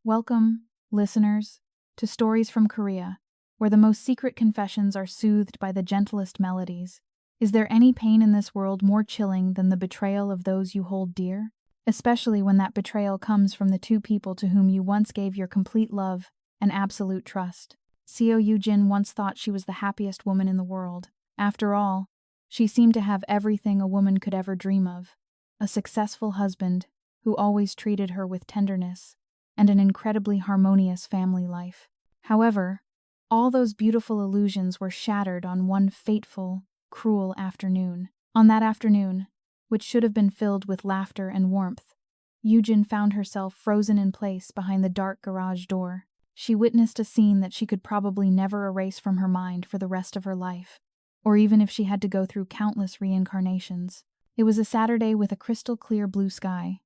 Welcome, listeners, to Stories from Korea, where the most secret confessions are soothed by the gentlest melodies. Is there any pain in this world more chilling than the betrayal of those you hold dear? Especially when that betrayal comes from the two people to whom you once gave your complete love and absolute trust. Seo Yoo-jin once thought she was the happiest woman in the world. After all, she seemed to have everything a woman could ever dream of: a successful husband who always treated her with tenderness, and an incredibly harmonious family life. However, all those beautiful illusions were shattered on one fateful, cruel afternoon. On that afternoon, which should have been filled with laughter and warmth, Yoo-jin found herself frozen in place behind the dark garage door. She witnessed a scene that she could probably never erase from her mind for the rest of her life, or even if she had to go through countless reincarnations. It was a Saturday with a crystal clear blue sky,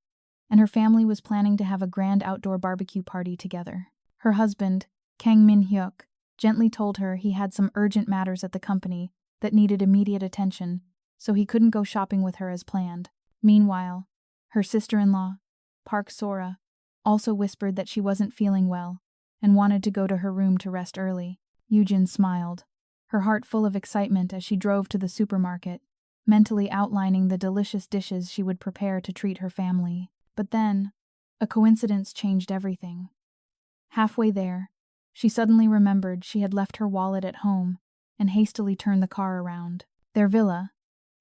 and her family was planning to have a grand outdoor barbecue party together. Her husband, Kang Min-hyuk, gently told her he had some urgent matters at the company that needed immediate attention, so he couldn't go shopping with her as planned. Meanwhile, her sister-in-law, Park Sora, also whispered that she wasn't feeling well and wanted to go to her room to rest early. Yoo-jin smiled, her heart full of excitement as she drove to the supermarket, mentally outlining the delicious dishes she would prepare to treat her family. But then, a coincidence changed everything. Halfway there, she suddenly remembered she had left her wallet at home and hastily turned the car around. Their villa,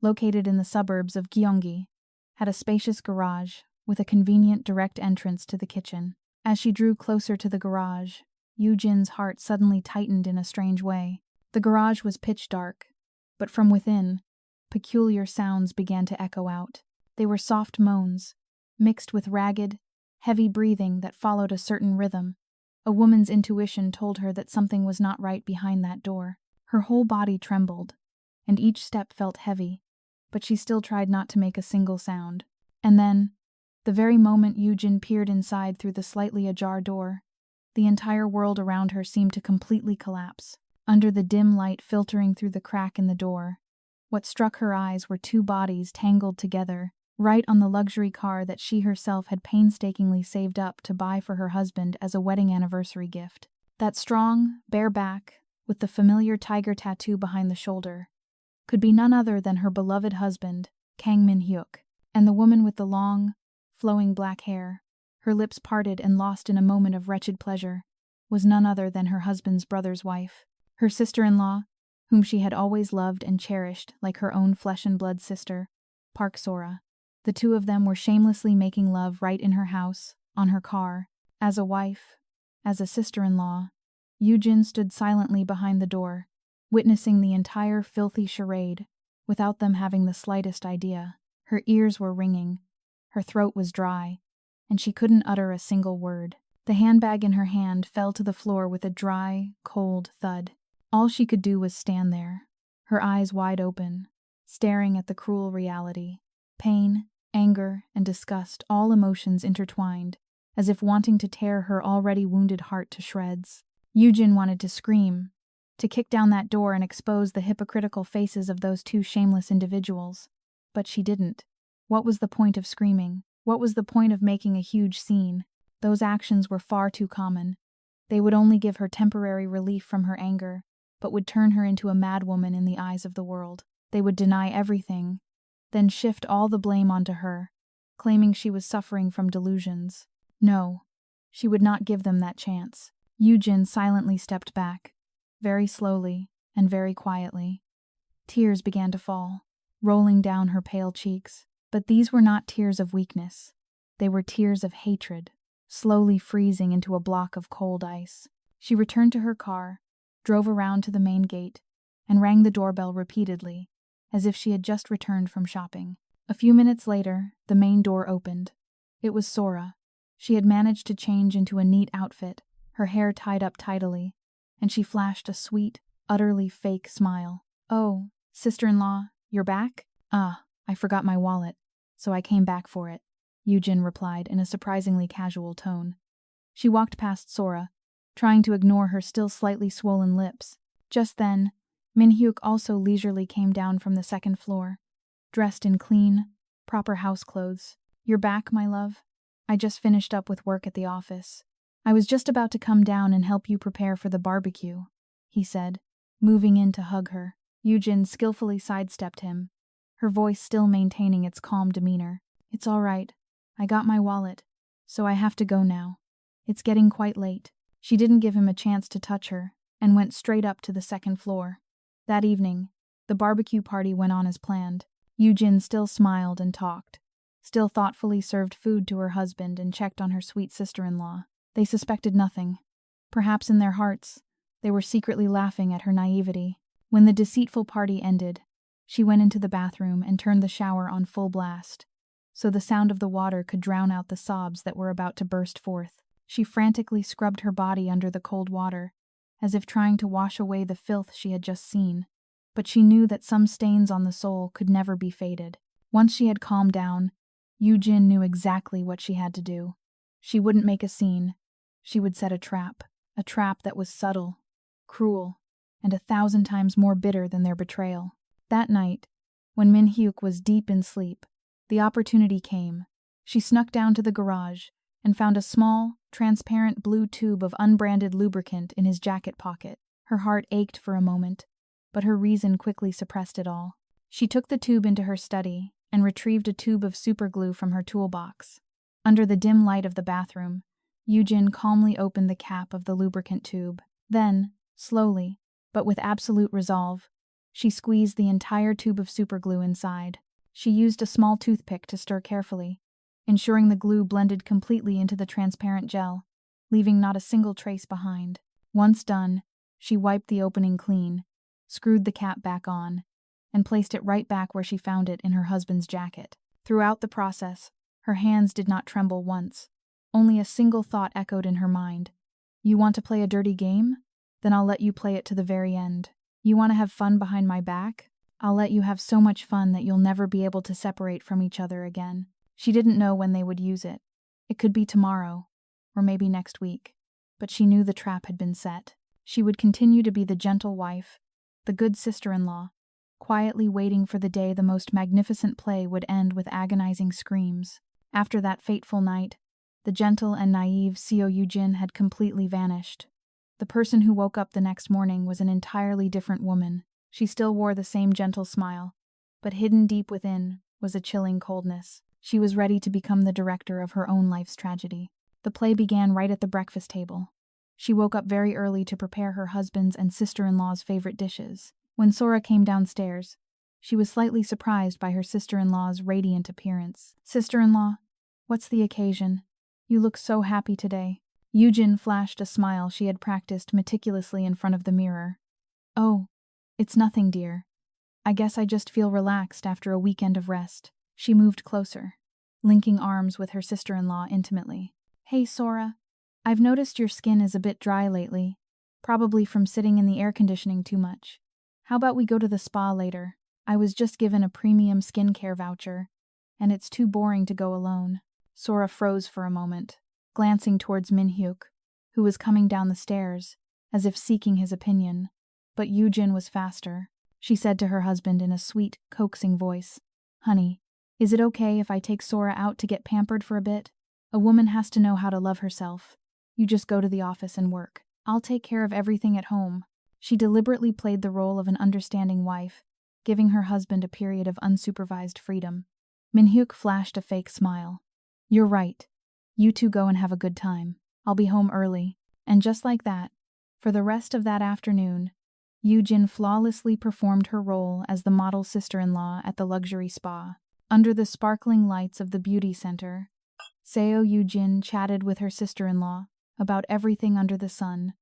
located in the suburbs of Gyeonggi, had a spacious garage with a convenient direct entrance to the kitchen. As she drew closer to the garage, Yoo-jin's heart suddenly tightened in a strange way. The garage was pitch dark, but from within, peculiar sounds began to echo out. They were soft moans, mixed with ragged, heavy breathing that followed a certain rhythm. A woman's intuition told her that something was not right behind that door. Her whole body trembled, and each step felt heavy, but she still tried not to make a single sound. And then, the very moment Yoo-jin peered inside through the slightly ajar door, the entire world around her seemed to completely collapse. Under the dim light filtering through the crack in the door, what struck her eyes were two bodies tangled together, right on the luxury car that she herself had painstakingly saved up to buy for her husband as a wedding anniversary gift. That strong, bare back, with the familiar tiger tattoo behind the shoulder, could be none other than her beloved husband, Kang Min-hyuk, and the woman with the long, flowing black hair, her lips parted and lost in a moment of wretched pleasure, was none other than her husband's brother's wife, her sister-in-law, whom she had always loved and cherished like her own flesh-and-blood sister, Park Sora. The two of them were shamelessly making love right in her house, on her car. As a wife, as a sister-in-law, Yoo-jin stood silently behind the door, witnessing the entire filthy charade, without them having the slightest idea. Her ears were ringing, her throat was dry, and she couldn't utter a single word. The handbag in her hand fell to the floor with a dry, cold thud. All she could do was stand there, her eyes wide open, staring at the cruel reality. Pain, anger, and disgust, all emotions intertwined, as if wanting to tear her already wounded heart to shreds. Yoo-jin wanted to scream, to kick down that door and expose the hypocritical faces of those two shameless individuals. But she didn't. What was the point of screaming? What was the point of making a huge scene? Those actions were far too common. They would only give her temporary relief from her anger, but would turn her into a madwoman in the eyes of the world. They would deny everything, then shift all the blame onto her, claiming she was suffering from delusions. No, she would not give them that chance. Yoo-jin silently stepped back, very slowly and very quietly. Tears began to fall, rolling down her pale cheeks. But these were not tears of weakness. They were tears of hatred, slowly freezing into a block of cold ice. She returned to her car, drove around to the main gate, and rang the doorbell repeatedly, as if she had just returned from shopping. A few minutes later, the main door opened. It was Sora. She had managed to change into a neat outfit, her hair tied up tidily, and she flashed a sweet, utterly fake smile. "Oh, sister-in-law, you're back? I forgot my wallet, so I came back for it," Yoo-jin replied in a surprisingly casual tone. She walked past Sora, trying to ignore her still slightly swollen lips. Just then, Min-hyuk also leisurely came down from the second floor, dressed in clean, proper house clothes. "You're back, my love? I just finished up with work at the office. I was just about to come down and help you prepare for the barbecue, he said, moving in to hug her. Yujin skillfully sidestepped him, her voice still maintaining its calm demeanor. It's all right. I got my wallet, so I have to go now. It's getting quite late. She didn't give him a chance to touch her and went straight up to the second floor. That evening, the barbecue party went on as planned. Yujin still smiled and talked, still thoughtfully served food to her husband and checked on her sweet sister-in-law. They suspected nothing. Perhaps in their hearts, they were secretly laughing at her naivety. When the deceitful party ended, she went into the bathroom and turned the shower on full blast, so the sound of the water could drown out the sobs that were about to burst forth. She frantically scrubbed her body under the cold water, as if trying to wash away the filth she had just seen. But she knew that some stains on the soul could never be faded. Once she had calmed down, Yujin knew exactly what she had to do. She wouldn't make a scene. She would set a trap that was subtle, cruel, and 1,000 times more bitter than their betrayal. That night, when Min-hyuk was deep in sleep, the opportunity came. She snuck down to the garage and found a small, transparent blue tube of unbranded lubricant in his jacket pocket. Her heart ached for a moment, but her reason quickly suppressed it all. She took the tube into her study and retrieved a tube of superglue from her toolbox. Under the dim light of the bathroom, Yujin calmly opened the cap of the lubricant tube. Then, slowly, but with absolute resolve, she squeezed the entire tube of superglue inside. She used a small toothpick to stir carefully, ensuring the glue blended completely into the transparent gel, leaving not a single trace behind. Once done, she wiped the opening clean, screwed the cap back on, and placed it right back where she found it in her husband's jacket. Throughout the process, her hands did not tremble once. Only a single thought echoed in her mind. You want to play a dirty game? Then I'll let you play it to the very end. You want to have fun behind my back? I'll let you have so much fun that you'll never be able to separate from each other again. She didn't know when they would use it. It could be tomorrow, or maybe next week. But she knew the trap had been set. She would continue to be the gentle wife, the good sister-in-law, quietly waiting for the day the most magnificent play would end with agonizing screams. After that fateful night, the gentle and naive Seo Yujin had completely vanished. The person who woke up the next morning was an entirely different woman. She still wore the same gentle smile, but hidden deep within was a chilling coldness. She was ready to become the director of her own life's tragedy. The play began right at the breakfast table. She woke up very early to prepare her husband's and sister-in-law's favorite dishes. When Sora came downstairs, she was slightly surprised by her sister-in-law's radiant appearance. Sister-in-law, what's the occasion? You look so happy today. Yujin flashed a smile she had practiced meticulously in front of the mirror. Oh, it's nothing, dear. I guess I just feel relaxed after a weekend of rest. She moved closer, linking arms with her sister-in-law intimately. Hey, Sora. I've noticed your skin is a bit dry lately, probably from sitting in the air conditioning too much. How about we go to the spa later? I was just given a premium skincare voucher, and it's too boring to go alone. Sora froze for a moment, glancing towards Min-hyuk, who was coming down the stairs, as if seeking his opinion. But Yujin was faster. She said to her husband in a sweet, coaxing voice, Honey, is it okay if I take Sora out to get pampered for a bit? A woman has to know how to love herself. You just go to the office and work. I'll take care of everything at home. She deliberately played the role of an understanding wife, giving her husband a period of unsupervised freedom. Min-hyuk flashed a fake smile. You're right. You two go and have a good time. I'll be home early. And just like that, for the rest of that afternoon, Yujin flawlessly performed her role as the model sister-in-law at the luxury spa. Under the sparkling lights of the beauty center, Seo Yujin chatted with her sister-in-law about everything under the sun,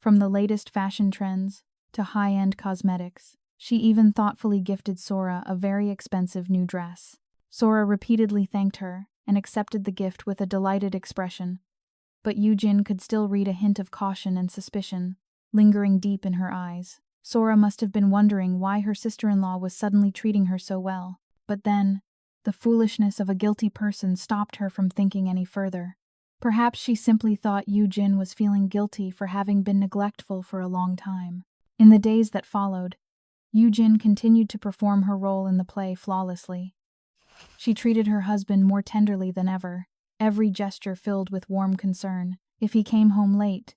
from the latest fashion trends to high-end cosmetics. She even thoughtfully gifted Sora a very expensive new dress. Sora repeatedly thanked her and accepted the gift with a delighted expression, but Yujin could still read a hint of caution and suspicion lingering deep in her eyes. Sora must have been wondering why her sister-in-law was suddenly treating her so well. But then, the foolishness of a guilty person stopped her from thinking any further. Perhaps she simply thought Yujin was feeling guilty for having been neglectful for a long time. In the days that followed, Yujin continued to perform her role in the play flawlessly. She treated her husband more tenderly than ever, every gesture filled with warm concern. If he came home late,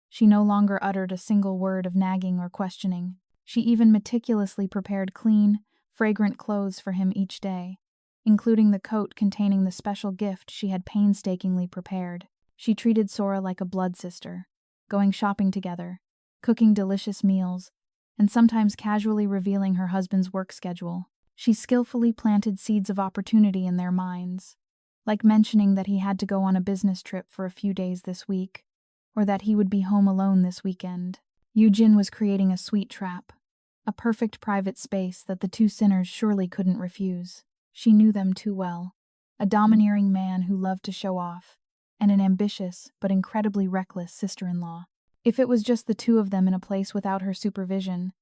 she no longer uttered a single word of nagging or questioning. She even meticulously prepared clean, fragrant clothes for him each day, including the coat containing the special gift she had painstakingly prepared. She treated Sora like a blood sister, going shopping together, cooking delicious meals, and sometimes casually revealing her husband's work schedule. She skillfully planted seeds of opportunity in their minds, like mentioning that he had to go on a business trip for a few days this week, or that he would be home alone this weekend. Yujin was creating a sweet trap, a perfect private space that the two sinners surely couldn't refuse. She knew them too well. A domineering man who loved to show off, and an ambitious but incredibly reckless sister-in-law. If it was just the two of them in a place without her supervision,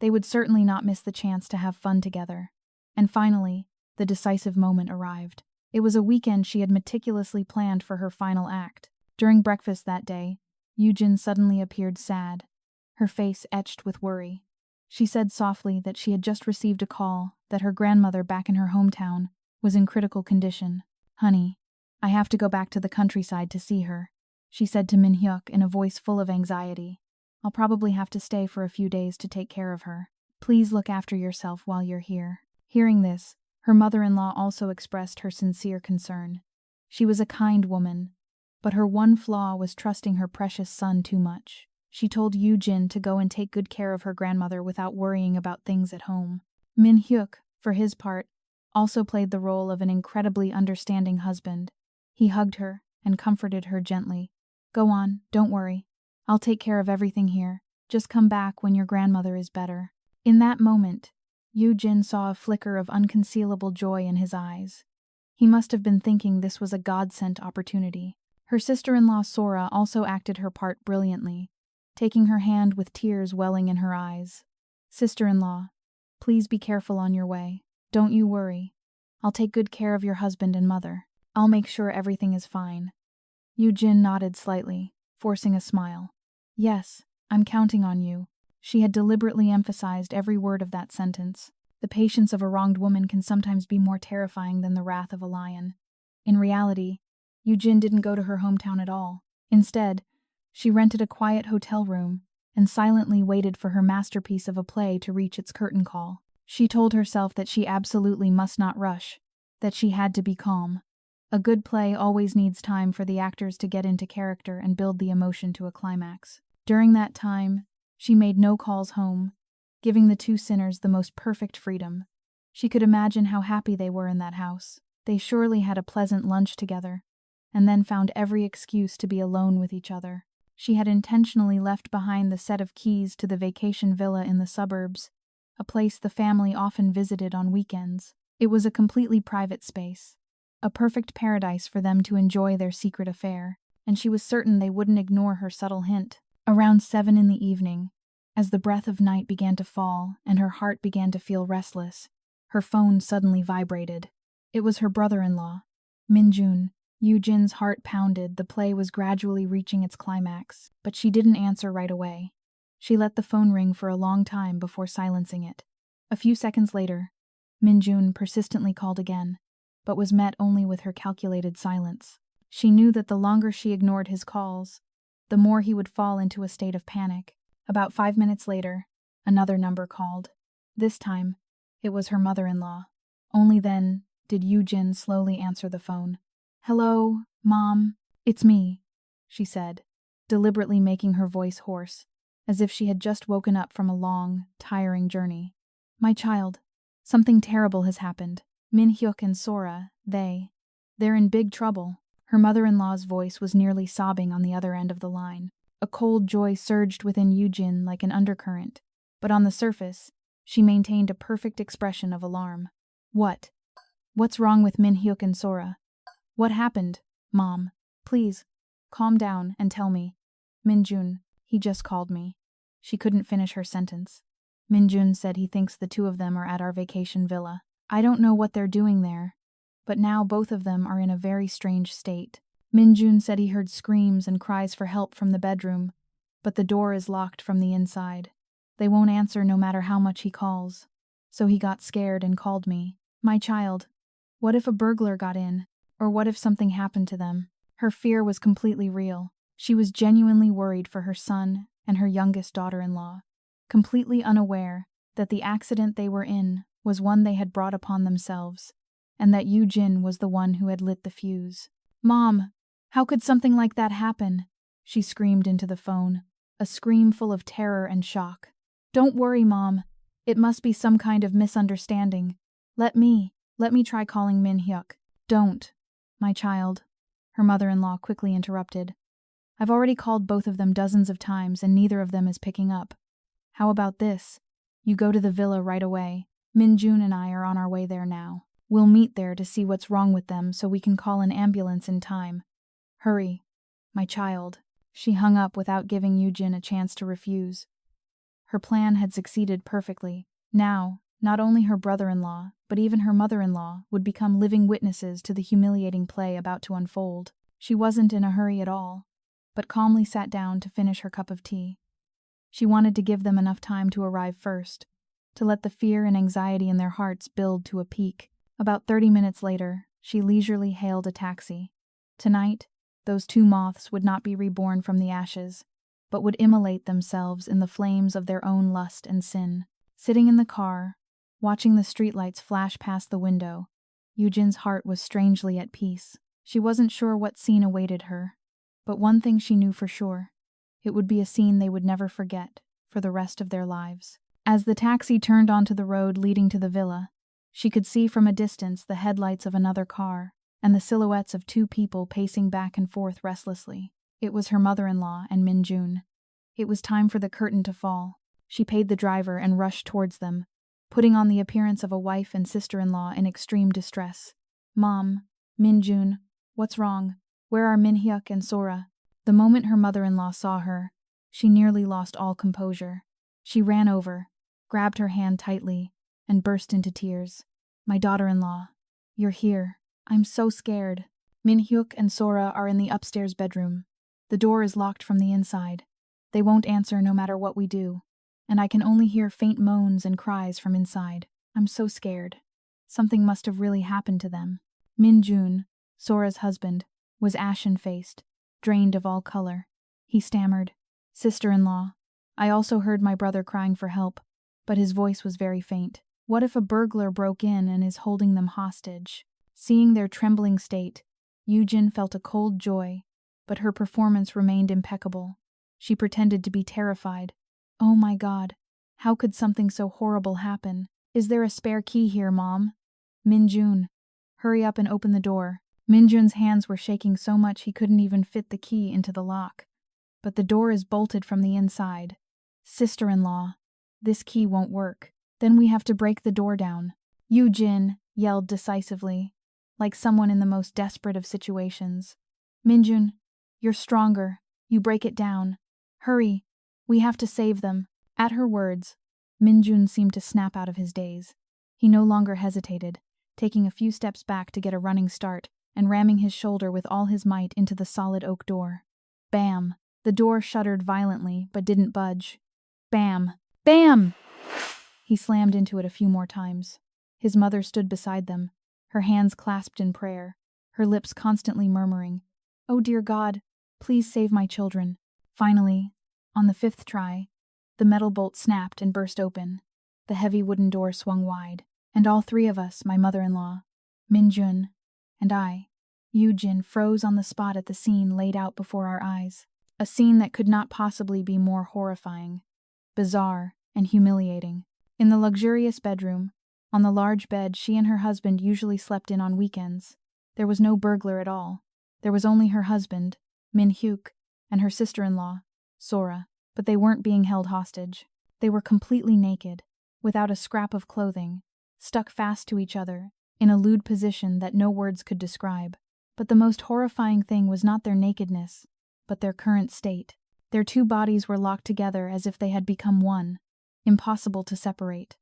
they would certainly not miss the chance to have fun together. And finally, the decisive moment arrived. It was a weekend she had meticulously planned for her final act. During breakfast that day, Yujin suddenly appeared sad, her face etched with worry. She said softly that she had just received a call that her grandmother back in her hometown was in critical condition. "Honey, I have to go back to the countryside to see her," she said to Min-hyuk in a voice full of anxiety. "I'll probably have to stay for a few days to take care of her. Please look after yourself while you're here." Hearing this, her mother-in-law also expressed her sincere concern. She was a kind woman, but her one flaw was trusting her precious son too much. She told Yujin to go and take good care of her grandmother without worrying about things at home. Min-hyuk, for his part, also played the role of an incredibly understanding husband. He hugged her and comforted her gently. "Go on, don't worry. I'll take care of everything here. Just come back when your grandmother is better." In that moment, Yujin saw a flicker of unconcealable joy in his eyes. He must have been thinking this was a God-sent opportunity. Her sister-in-law Sora also acted her part brilliantly, taking her hand with tears welling in her eyes. "Sister-in-law, please be careful on your way. Don't you worry. I'll take good care of your husband and mother. I'll make sure everything is fine." Yujin nodded slightly, forcing a smile. "Yes, I'm counting on you." She had deliberately emphasized every word of that sentence. The patience of a wronged woman can sometimes be more terrifying than the wrath of a lion. In reality, Yujin didn't go to her hometown at all. Instead, she rented a quiet hotel room and silently waited for her masterpiece of a play to reach its curtain call. She told herself that she absolutely must not rush, that she had to be calm. A good play always needs time for the actors to get into character and build the emotion to a climax. During that time, she made no calls home, giving the two sinners the most perfect freedom. She could imagine how happy they were in that house. They surely had a pleasant lunch together, and then found every excuse to be alone with each other. She had intentionally left behind the set of keys to the vacation villa in the suburbs, a place the family often visited on weekends. It was a completely private space, a perfect paradise for them to enjoy their secret affair, and she was certain they wouldn't ignore her subtle hint. Around 7 in the evening, as the breath of night began to fall and her heart began to feel restless, her phone suddenly vibrated. It was her brother-in-law, Minjun. Yujin's heart pounded. The play was gradually reaching its climax, but she didn't answer right away. She let the phone ring for a long time before silencing it. A few seconds later, Minjun persistently called again, but was met only with her calculated silence. She knew that the longer she ignored his calls, the more he would fall into a state of panic. About 5 minutes later, another number called. This time, it was her mother-in-law. Only then did Yujin slowly answer the phone. "Hello, Mom, it's me," she said, deliberately making her voice hoarse, as if she had just woken up from a long, tiring journey. "My child, something terrible has happened. Min-hyuk and Sora, they're in big trouble." Her mother-in-law's voice was nearly sobbing on the other end of the line. A cold joy surged within Yujin like an undercurrent, but on the surface, she maintained a perfect expression of alarm. What's wrong with Min-hyuk and Sora? What happened, Mom? Please, calm down and tell me." "Minjun, he just called me." She couldn't finish her sentence. "Minjun said he thinks the two of them are at our vacation villa. I don't know what they're doing there, but now both of them are in a very strange state. Minjun said he heard screams and cries for help from the bedroom, but the door is locked from the inside. They won't answer no matter how much he calls. So he got scared and called me." "My child, what if a burglar got in? Or what if something happened to them?" Her fear was completely real. She was genuinely worried for her son and her youngest daughter-in-law, completely unaware that the accident they were in was one they had brought upon themselves, and that Jin was the one who had lit the fuse. "Mom, how could something like that happen?" she screamed into the phone, a scream full of terror and shock. "Don't worry, Mom. It must be some kind of misunderstanding. Let me try calling Min Hyuk." "Don't, my child," her mother-in-law quickly interrupted. "I've already called both of them dozens of times and neither of them is picking up. How about this? You go to the villa right away. Min Jun and I are on our way there now. We'll meet there to see what's wrong with them so we can call an ambulance in time. Hurry, my child." She hung up without giving Jin a chance to refuse. Her plan had succeeded perfectly. Now, not only her brother-in-law, but even her mother-in-law would become living witnesses to the humiliating play about to unfold. She wasn't in a hurry at all, but calmly sat down to finish her cup of tea. She wanted to give them enough time to arrive first, to let the fear and anxiety in their hearts build to a peak. About 30 minutes later, she leisurely hailed a taxi. Tonight, those two moths would not be reborn from the ashes, but would immolate themselves in the flames of their own lust and sin. Sitting in the car, watching the streetlights flash past the window, Jin's heart was strangely at peace. She wasn't sure what scene awaited her, but one thing she knew for sure. It would be a scene they would never forget for the rest of their lives. As the taxi turned onto the road leading to the villa, she could see from a distance the headlights of another car and the silhouettes of two people pacing back and forth restlessly. It was her mother-in-law and Min Jun. It was time for the curtain to fall. She paid the driver and rushed towards them, putting on the appearance of a wife and sister-in-law in extreme distress. "Mom, Min Jun, what's wrong? Where are Min Hyuk and Sora?" The moment her mother-in-law saw her, she nearly lost all composure. She ran over, grabbed her hand tightly, and burst into tears. "My daughter-in-law, you're here. I'm so scared. Min Hyuk and Sora are in the upstairs bedroom. The door is locked from the inside. They won't answer no matter what we do, and I can only hear faint moans and cries from inside. I'm so scared. Something must have really happened to them." Min Jun, Sora's husband, was ashen-faced, drained of all color. He stammered, "Sister-in-law, I also heard my brother crying for help, but his voice was very faint. What if a burglar broke in and is holding them hostage?" Seeing their trembling state, Jin felt a cold joy, but her performance remained impeccable. She pretended to be terrified. "Oh my God, how could something so horrible happen? Is there a spare key here, Mom?" "Min Jun, hurry up and open the door." Min Jun's hands were shaking so much he couldn't even fit the key into the lock. "But the door is bolted from the inside." "Sister-in-law, this key won't work. Then we have to break the door down." Jin yelled decisively, like someone in the most desperate of situations. "Min Jun, you're stronger. You break it down. Hurry, we have to save them." At her words, Min Jun seemed to snap out of his daze. He no longer hesitated, taking a few steps back to get a running start and ramming his shoulder with all his might into the solid oak door. Bam! The door shuddered violently but didn't budge. Bam! Bam! He slammed into it a few more times. His mother stood beside them, her hands clasped in prayer, her lips constantly murmuring, "Oh dear God, please save my children." Finally, on the 5th try, the metal bolt snapped and burst open. The heavy wooden door swung wide, and all three of us, my mother-in-law, Min Jun, and I, Jin, froze on the spot at the scene laid out before our eyes. A scene that could not possibly be more horrifying, bizarre, and humiliating. In the luxurious bedroom, on the large bed she and her husband usually slept in on weekends, there was no burglar at all. There was only her husband, Min Hyuk, and her sister-in-law, Sora, but they weren't being held hostage. They were completely naked, without a scrap of clothing, stuck fast to each other, in a lewd position that no words could describe. But the most horrifying thing was not their nakedness, but their current state. Their two bodies were locked together as if they had become one, impossible to separate.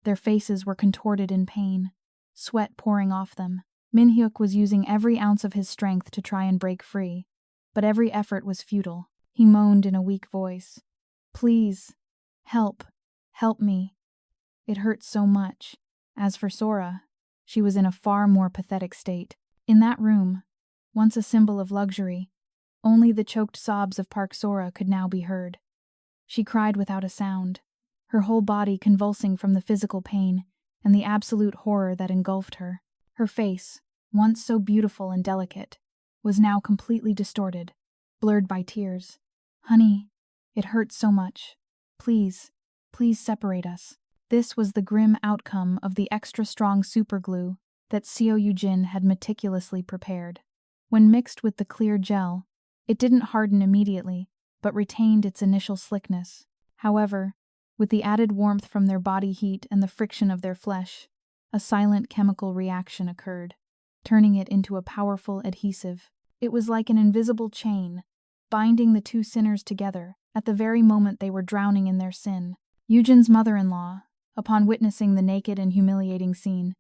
Their faces were contorted in pain, sweat pouring off them. Min Hyuk was using every ounce of his strength to try and break free, but every effort was futile. He moaned in a weak voice, "Please, help me. It hurts so much." As for Sora, she was in a far more pathetic state. In that room, once a symbol of luxury, Only the choked sobs of Park Sora could now be heard. She cried without a sound, her whole body convulsing from the physical pain and the absolute horror that engulfed her. Her face, once so beautiful and delicate, was now completely distorted, blurred by tears. "Honey, it hurts so much. Please, please separate us." This was the grim outcome of the extra-strong superglue that Seo Yujin had meticulously prepared. When mixed with the clear gel, it didn't harden immediately, but retained its initial slickness. However, with the added warmth from their body heat and the friction of their flesh, a silent chemical reaction occurred, turning it into a powerful adhesive. It was like an invisible chain, binding the two sinners together at the very moment they were drowning in their sin. Yujin's mother-in-law, upon witnessing the naked and humiliating scene,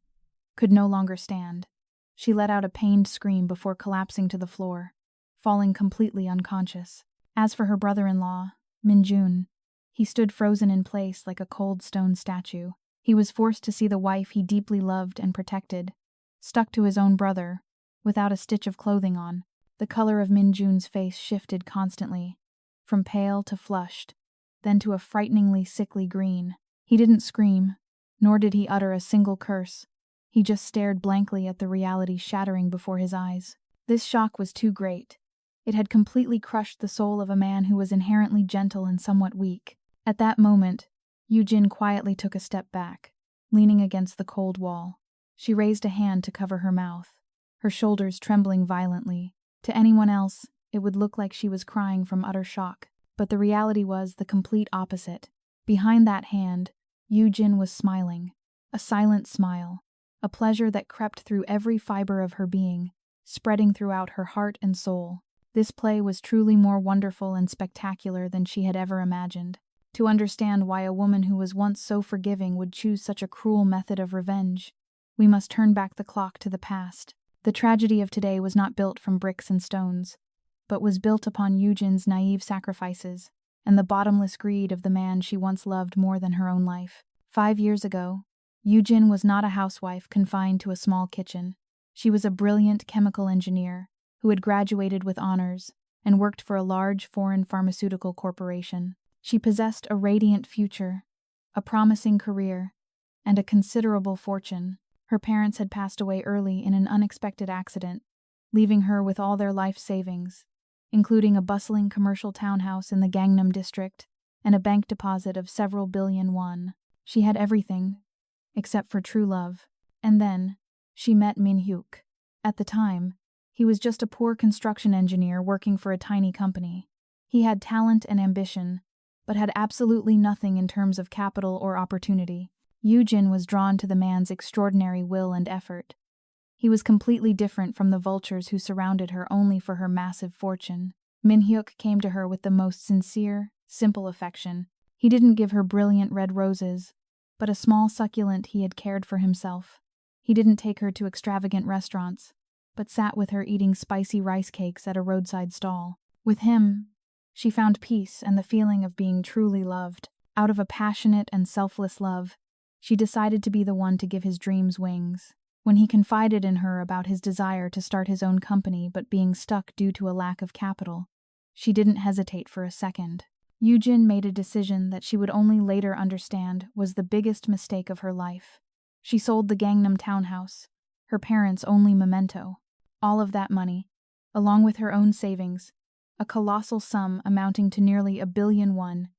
could no longer stand. She let out a pained scream before collapsing to the floor, falling completely unconscious. As for her brother-in-law, Minjun, he stood frozen in place like a cold stone statue. He was forced to see the wife he deeply loved and protected, stuck to his own brother, without a stitch of clothing on. The color of Minjun's face shifted constantly, from pale to flushed, then to a frighteningly sickly green. He didn't scream, nor did he utter a single curse. He just stared blankly at the reality shattering before his eyes. This shock was too great. It had completely crushed the soul of a man who was inherently gentle and somewhat weak. At that moment, Yujin quietly took a step back, leaning against the cold wall. She raised a hand to cover her mouth, her shoulders trembling violently. To anyone else, it would look like she was crying from utter shock, but the reality was the complete opposite. Behind that hand, Yujin was smiling, a silent smile, a pleasure that crept through every fiber of her being, spreading throughout her heart and soul. This play was truly more wonderful and spectacular than she had ever imagined. To understand why a woman who was once so forgiving would choose such a cruel method of revenge, we must turn back the clock to the past. The tragedy of today was not built from bricks and stones, but was built upon Yujin's naive sacrifices and the bottomless greed of the man she once loved more than her own life. 5 years ago, Yujin was not a housewife confined to a small kitchen. She was a brilliant chemical engineer who had graduated with honors and worked for a large foreign pharmaceutical corporation. She possessed a radiant future, a promising career, and a considerable fortune. Her parents had passed away early in an unexpected accident, leaving her with all their life savings, including a bustling commercial townhouse in the Gangnam district and a bank deposit of several billion won. She had everything, except for true love. And then, she met Min Hyuk. At the time, he was just a poor construction engineer working for a tiny company. He had talent and ambition, but had absolutely nothing in terms of capital or opportunity. Yujin was drawn to the man's extraordinary will and effort. He was completely different from the vultures who surrounded her only for her massive fortune. Min Hyuk came to her with the most sincere, simple affection. He didn't give her brilliant red roses, but a small succulent he had cared for himself. He didn't take her to extravagant restaurants, but sat with her eating spicy rice cakes at a roadside stall. With him, she found peace and the feeling of being truly loved. Out of a passionate and selfless love, she decided to be the one to give his dreams wings. When he confided in her about his desire to start his own company but being stuck due to a lack of capital, she didn't hesitate for a second. Yujin made a decision that she would only later understand was the biggest mistake of her life. She sold the Gangnam townhouse, her parents' only memento. All of that money, along with her own savings, a colossal sum amounting to nearly 1 billion won,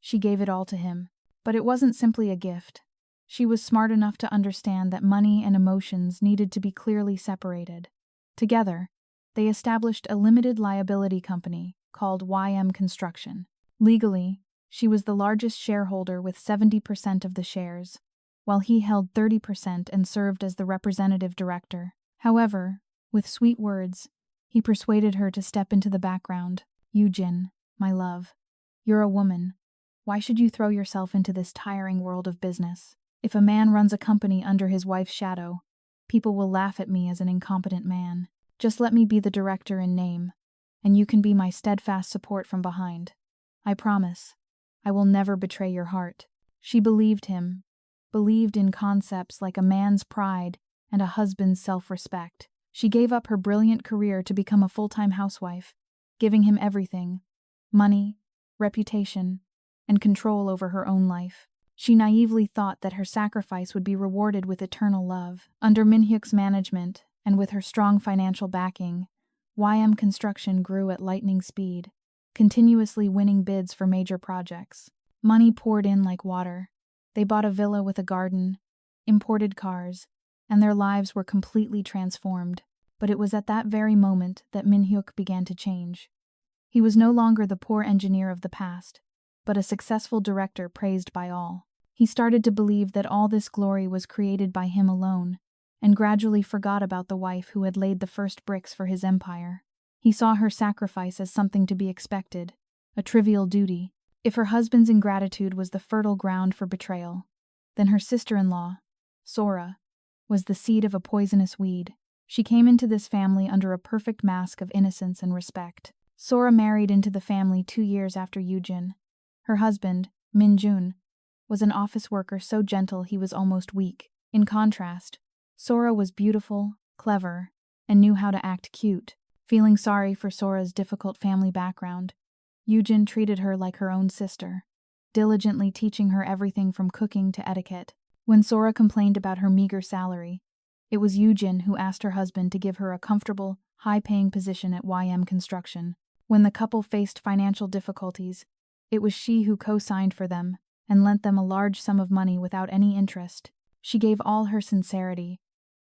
she gave it all to him. But it wasn't simply a gift. She was smart enough to understand that money and emotions needed to be clearly separated. Together, they established a limited liability company called YM Construction. Legally, she was the largest shareholder with 70% of the shares, while he held 30% and served as the representative director. However, with sweet words, he persuaded her to step into the background. "Yujin, my love, you're a woman. Why should you throw yourself into this tiring world of business? If a man runs a company under his wife's shadow, people will laugh at me as an incompetent man. Just let me be the director in name, and you can be my steadfast support from behind. I promise, I will never betray your heart." She believed him, believed in concepts like a man's pride and a husband's self-respect. She gave up her brilliant career to become a full-time housewife, giving him everything: money, reputation, and control over her own life. She naively thought that her sacrifice would be rewarded with eternal love. Under Minhyuk's management, and with her strong financial backing, YM Construction grew at lightning speed, continuously winning bids for major projects. Money poured in like water. They bought a villa with a garden, imported cars, and their lives were completely transformed. But it was at that very moment that Minhyuk began to change. He was no longer the poor engineer of the past, but a successful director praised by all. He started to believe that all this glory was created by him alone, and gradually forgot about the wife who had laid the first bricks for his empire. He saw her sacrifice as something to be expected, a trivial duty. If her husband's ingratitude was the fertile ground for betrayal, then her sister-in-law, Sora, was the seed of a poisonous weed. She came into this family under a perfect mask of innocence and respect. Sora married into the family 2 years after Yujin. Her husband, Min-jun, was an office worker so gentle he was almost weak. In contrast, Sora was beautiful, clever, and knew how to act cute. Feeling sorry for Sora's difficult family background, Yujin treated her like her own sister, diligently teaching her everything from cooking to etiquette. When Sora complained about her meager salary, it was Yujin who asked her husband to give her a comfortable, high-paying position at YM Construction. When the couple faced financial difficulties, it was she who co-signed for them and lent them a large sum of money without any interest. She gave all her sincerity,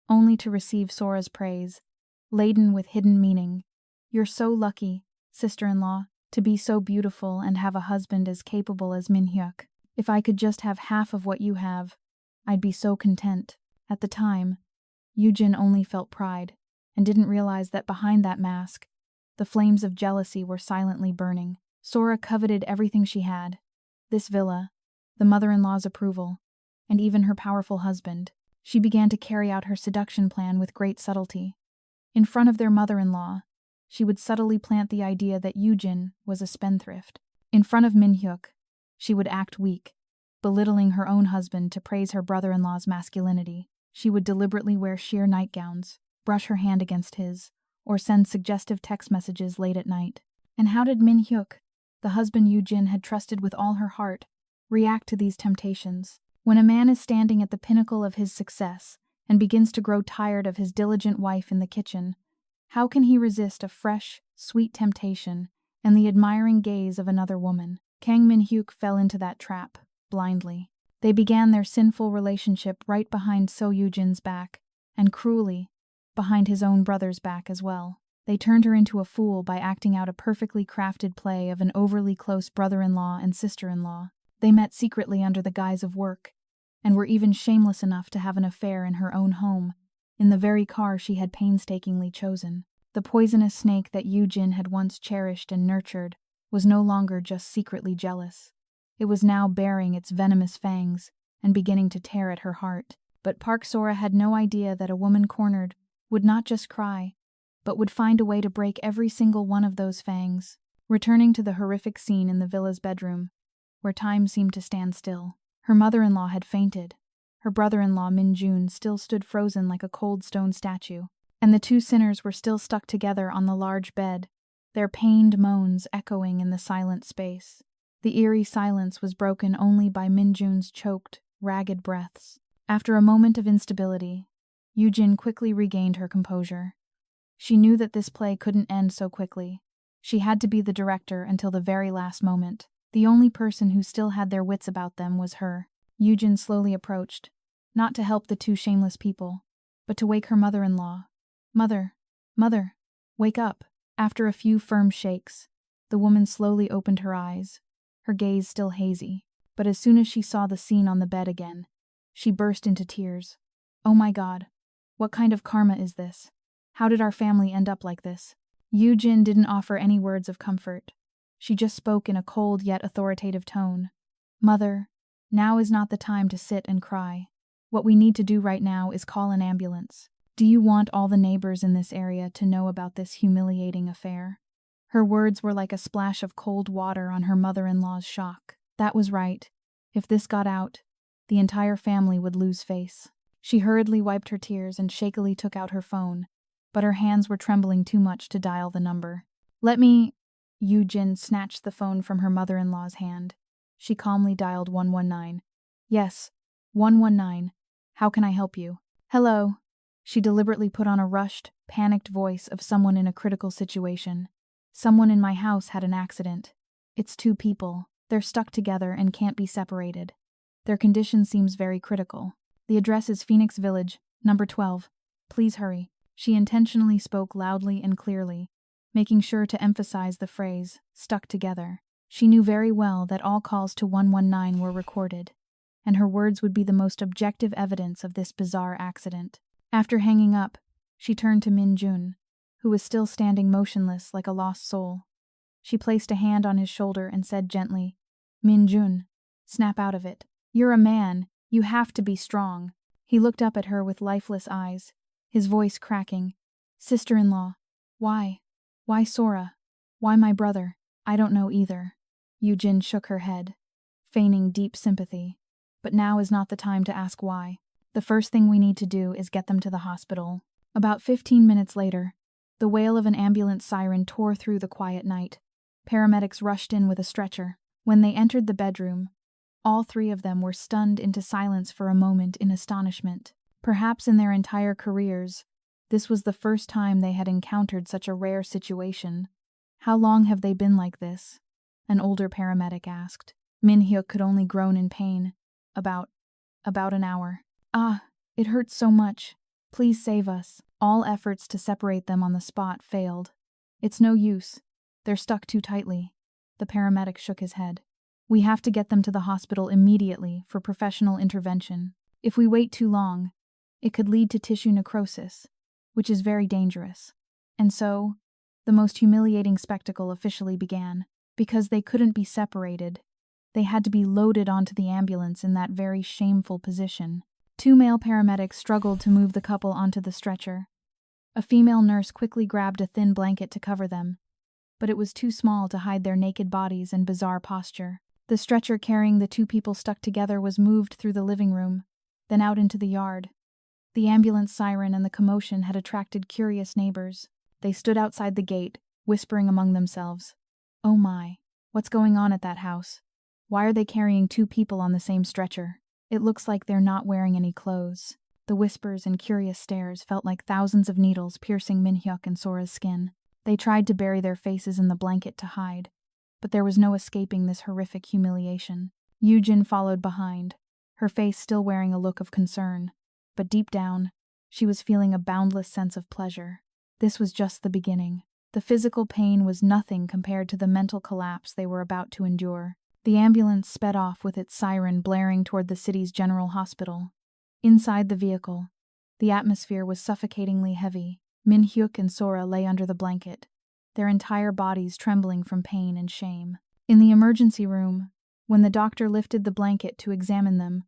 only to receive Sora's praise, laden with hidden meaning. "You're so lucky, sister-in-law, to be so beautiful and have a husband as capable as Minhyuk. If I could just have half of what you have, I'd be so content." At the time, Yujin only felt pride, and didn't realize that behind that mask, the flames of jealousy were silently burning. Sora coveted everything she had: this villa, the mother-in-law's approval, and even her powerful husband. She began to carry out her seduction plan with great subtlety. In front of their mother-in-law, she would subtly plant the idea that Yujin was a spendthrift. In front of Minhyuk, she would act weak, belittling her own husband to praise her brother-in-law's masculinity. She would deliberately wear sheer nightgowns, brush her hand against his, or send suggestive text messages late at night. And how did Minhyuk, the husband Yujin had trusted with all her heart, react to these temptations? When a man is standing at the pinnacle of his success and begins to grow tired of his diligent wife in the kitchen, how can he resist a fresh, sweet temptation and the admiring gaze of another woman? Kang Min-hyuk fell into that trap, blindly. They began their sinful relationship right behind So Yujin's back, and cruelly, behind his own brother's back as well. They turned her into a fool by acting out a perfectly crafted play of an overly close brother-in-law and sister-in-law. They met secretly under the guise of work, and were even shameless enough to have an affair in her own home, in the very car she had painstakingly chosen. The poisonous snake that Yujin had once cherished and nurtured was no longer just secretly jealous. It was now baring its venomous fangs and beginning to tear at her heart. But Park Sora had no idea that a woman cornered would not just cry, but would find a way to break every single one of those fangs. Returning to the horrific scene in the villa's bedroom, where time seemed to stand still, her mother-in-law had fainted. Her brother-in-law Min-jun still stood frozen like a cold stone statue, and the two sinners were still stuck together on the large bed, their pained moans echoing in the silent space. The eerie silence was broken only by Min-jun's choked, ragged breaths. After a moment of instability, Yujin quickly regained her composure. She knew that this play couldn't end so quickly. She had to be the director until the very last moment. The only person who still had their wits about them was her. Yujin slowly approached, not to help the two shameless people, but to wake her mother-in-law. "Mother, mother, wake up." After a few firm shakes, the woman slowly opened her eyes, her gaze still hazy. But as soon as she saw the scene on the bed again, she burst into tears. "Oh my God, what kind of karma is this? How did our family end up like this?" Yujin didn't offer any words of comfort. She just spoke in a cold yet authoritative tone. "Mother, now is not the time to sit and cry. What we need to do right now is call an ambulance. Do you want all the neighbors in this area to know about this humiliating affair?" Her words were like a splash of cold water on her mother-in-law's shock. That was right. If this got out, the entire family would lose face. She hurriedly wiped her tears and shakily took out her phone, but her hands were trembling too much to dial the number. Let me Jin snatched the phone from her mother-in-law's hand. She calmly dialed 119. Yes, 119. How can I help you? Hello. She deliberately put on a rushed, panicked voice of someone in a critical situation. Someone in my house had an accident. It's 2 people. They're stuck together and can't be separated. Their condition seems very critical. The address is Phoenix Village, number 12. Please hurry. She intentionally spoke loudly and clearly, making sure to emphasize the phrase, stuck together. She knew very well that all calls to 119 were recorded, and her words would be the most objective evidence of this bizarre accident. After hanging up, she turned to Min Jun, who was still standing motionless like a lost soul. She placed a hand on his shoulder and said gently, Min Jun, snap out of it. You're a man. You have to be strong. He looked up at her with lifeless eyes, his voice cracking. Sister-in-law. Why? Why Sora? Why my brother? I don't know either. Jin shook her head, feigning deep sympathy. But now is not the time to ask why. The first thing we need to do is get them to the hospital. About 15 minutes later, the wail of an ambulance siren tore through the quiet night. Paramedics rushed in with a stretcher. When they entered the bedroom, all 3 of them were stunned into silence for a moment in astonishment. Perhaps in their entire careers, this was the first time they had encountered such a rare situation. How long have they been like this? An older paramedic asked. Min Hyuk could only groan in pain. About an hour. Ah, it hurts so much. Please save us. All efforts to separate them on the spot failed. It's no use. They're stuck too tightly. The paramedic shook his head. We have to get them to the hospital immediately for professional intervention. If we wait too long, it could lead to tissue necrosis, which is very dangerous. And so, the most humiliating spectacle officially began. Because they couldn't be separated, they had to be loaded onto the ambulance in that very shameful position. 2 male paramedics struggled to move the couple onto the stretcher. A female nurse quickly grabbed a thin blanket to cover them, but it was too small to hide their naked bodies and bizarre posture. The stretcher carrying the 2 people stuck together was moved through the living room, then out into the yard. The ambulance siren and the commotion had attracted curious neighbors. They stood outside the gate, whispering among themselves. Oh my, what's going on at that house? Why are they carrying 2 people on the same stretcher? It looks like they're not wearing any clothes. The whispers and curious stares felt like thousands of needles piercing Min Hyuk and Sora's skin. They tried to bury their faces in the blanket to hide, but there was no escaping this horrific humiliation. Jin followed behind, her face still wearing a look of concern, but deep down, she was feeling a boundless sense of pleasure. This was just the beginning. The physical pain was nothing compared to the mental collapse they were about to endure. The ambulance sped off with its siren blaring toward the city's general hospital. Inside the vehicle, the atmosphere was suffocatingly heavy. Min Hyuk and Sora lay under the blanket, their entire bodies trembling from pain and shame. In the emergency room, when the doctor lifted the blanket to examine them,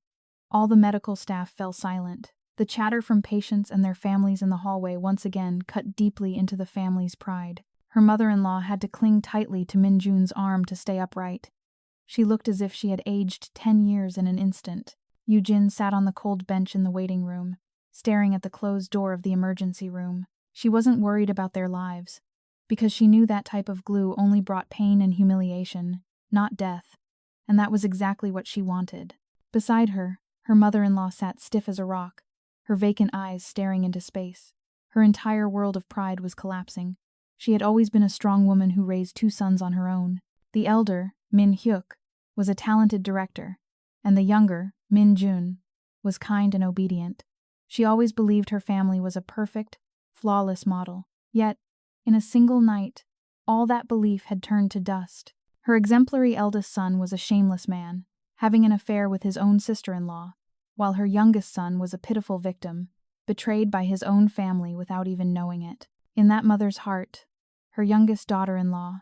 all the medical staff fell silent. The chatter from patients and their families in the hallway once again cut deeply into the family's pride. Her mother-in-law had to cling tightly to Min Jun's arm to stay upright. She looked as if she had aged 10 years in an instant. Jin sat on the cold bench in the waiting room, staring at the closed door of the emergency room. She wasn't worried about their lives, because she knew that type of glue only brought pain and humiliation, not death, and that was exactly what she wanted. Beside her, her mother-in-law sat stiff as a rock, her vacant eyes staring into space. Her entire world of pride was collapsing. She had always been a strong woman who raised 2 sons on her own. The elder, Min Hyuk, was a talented director, and the younger, Min Jun, was kind and obedient. She always believed her family was a perfect, flawless model. Yet, in a single night, all that belief had turned to dust. Her exemplary eldest son was a shameless man, having an affair with his own sister-in-law, while her youngest son was a pitiful victim, betrayed by his own family without even knowing it. In that mother's heart, her youngest daughter-in-law,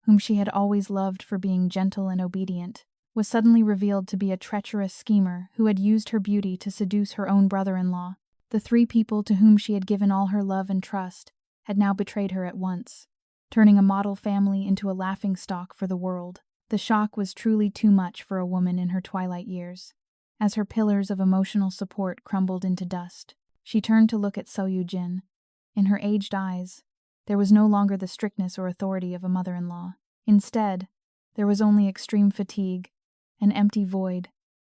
whom she had always loved for being gentle and obedient, was suddenly revealed to be a treacherous schemer who had used her beauty to seduce her own brother-in-law. The 3 people to whom she had given all her love and trust had now betrayed her at once, turning a model family into a laughingstock for the world. The shock was truly too much for a woman in her twilight years. As her pillars of emotional support crumbled into dust, she turned to look at Jin. In her aged eyes, there was no longer the strictness or authority of a mother-in-law. Instead, there was only extreme fatigue, an empty void,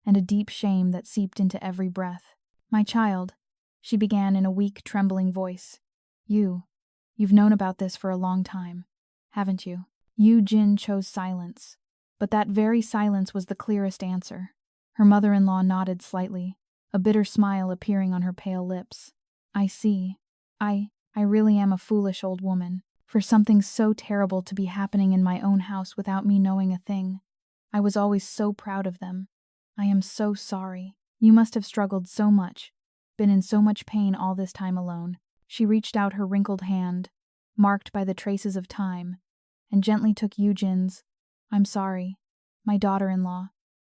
and a deep shame that seeped into every breath. "My child," she began in a weak, trembling voice. You've known about this for a long time, haven't you?" Yu Jin chose silence, but that very silence was the clearest answer. Her mother-in-law nodded slightly, a bitter smile appearing on her pale lips. "I see. I really am a foolish old woman, for something so terrible to be happening in my own house without me knowing a thing. I was always so proud of them. I am so sorry. You must have struggled so much, been in so much pain all this time alone." She reached out her wrinkled hand, marked by the traces of time, and gently took Eugène's. "I'm sorry. My daughter-in-law.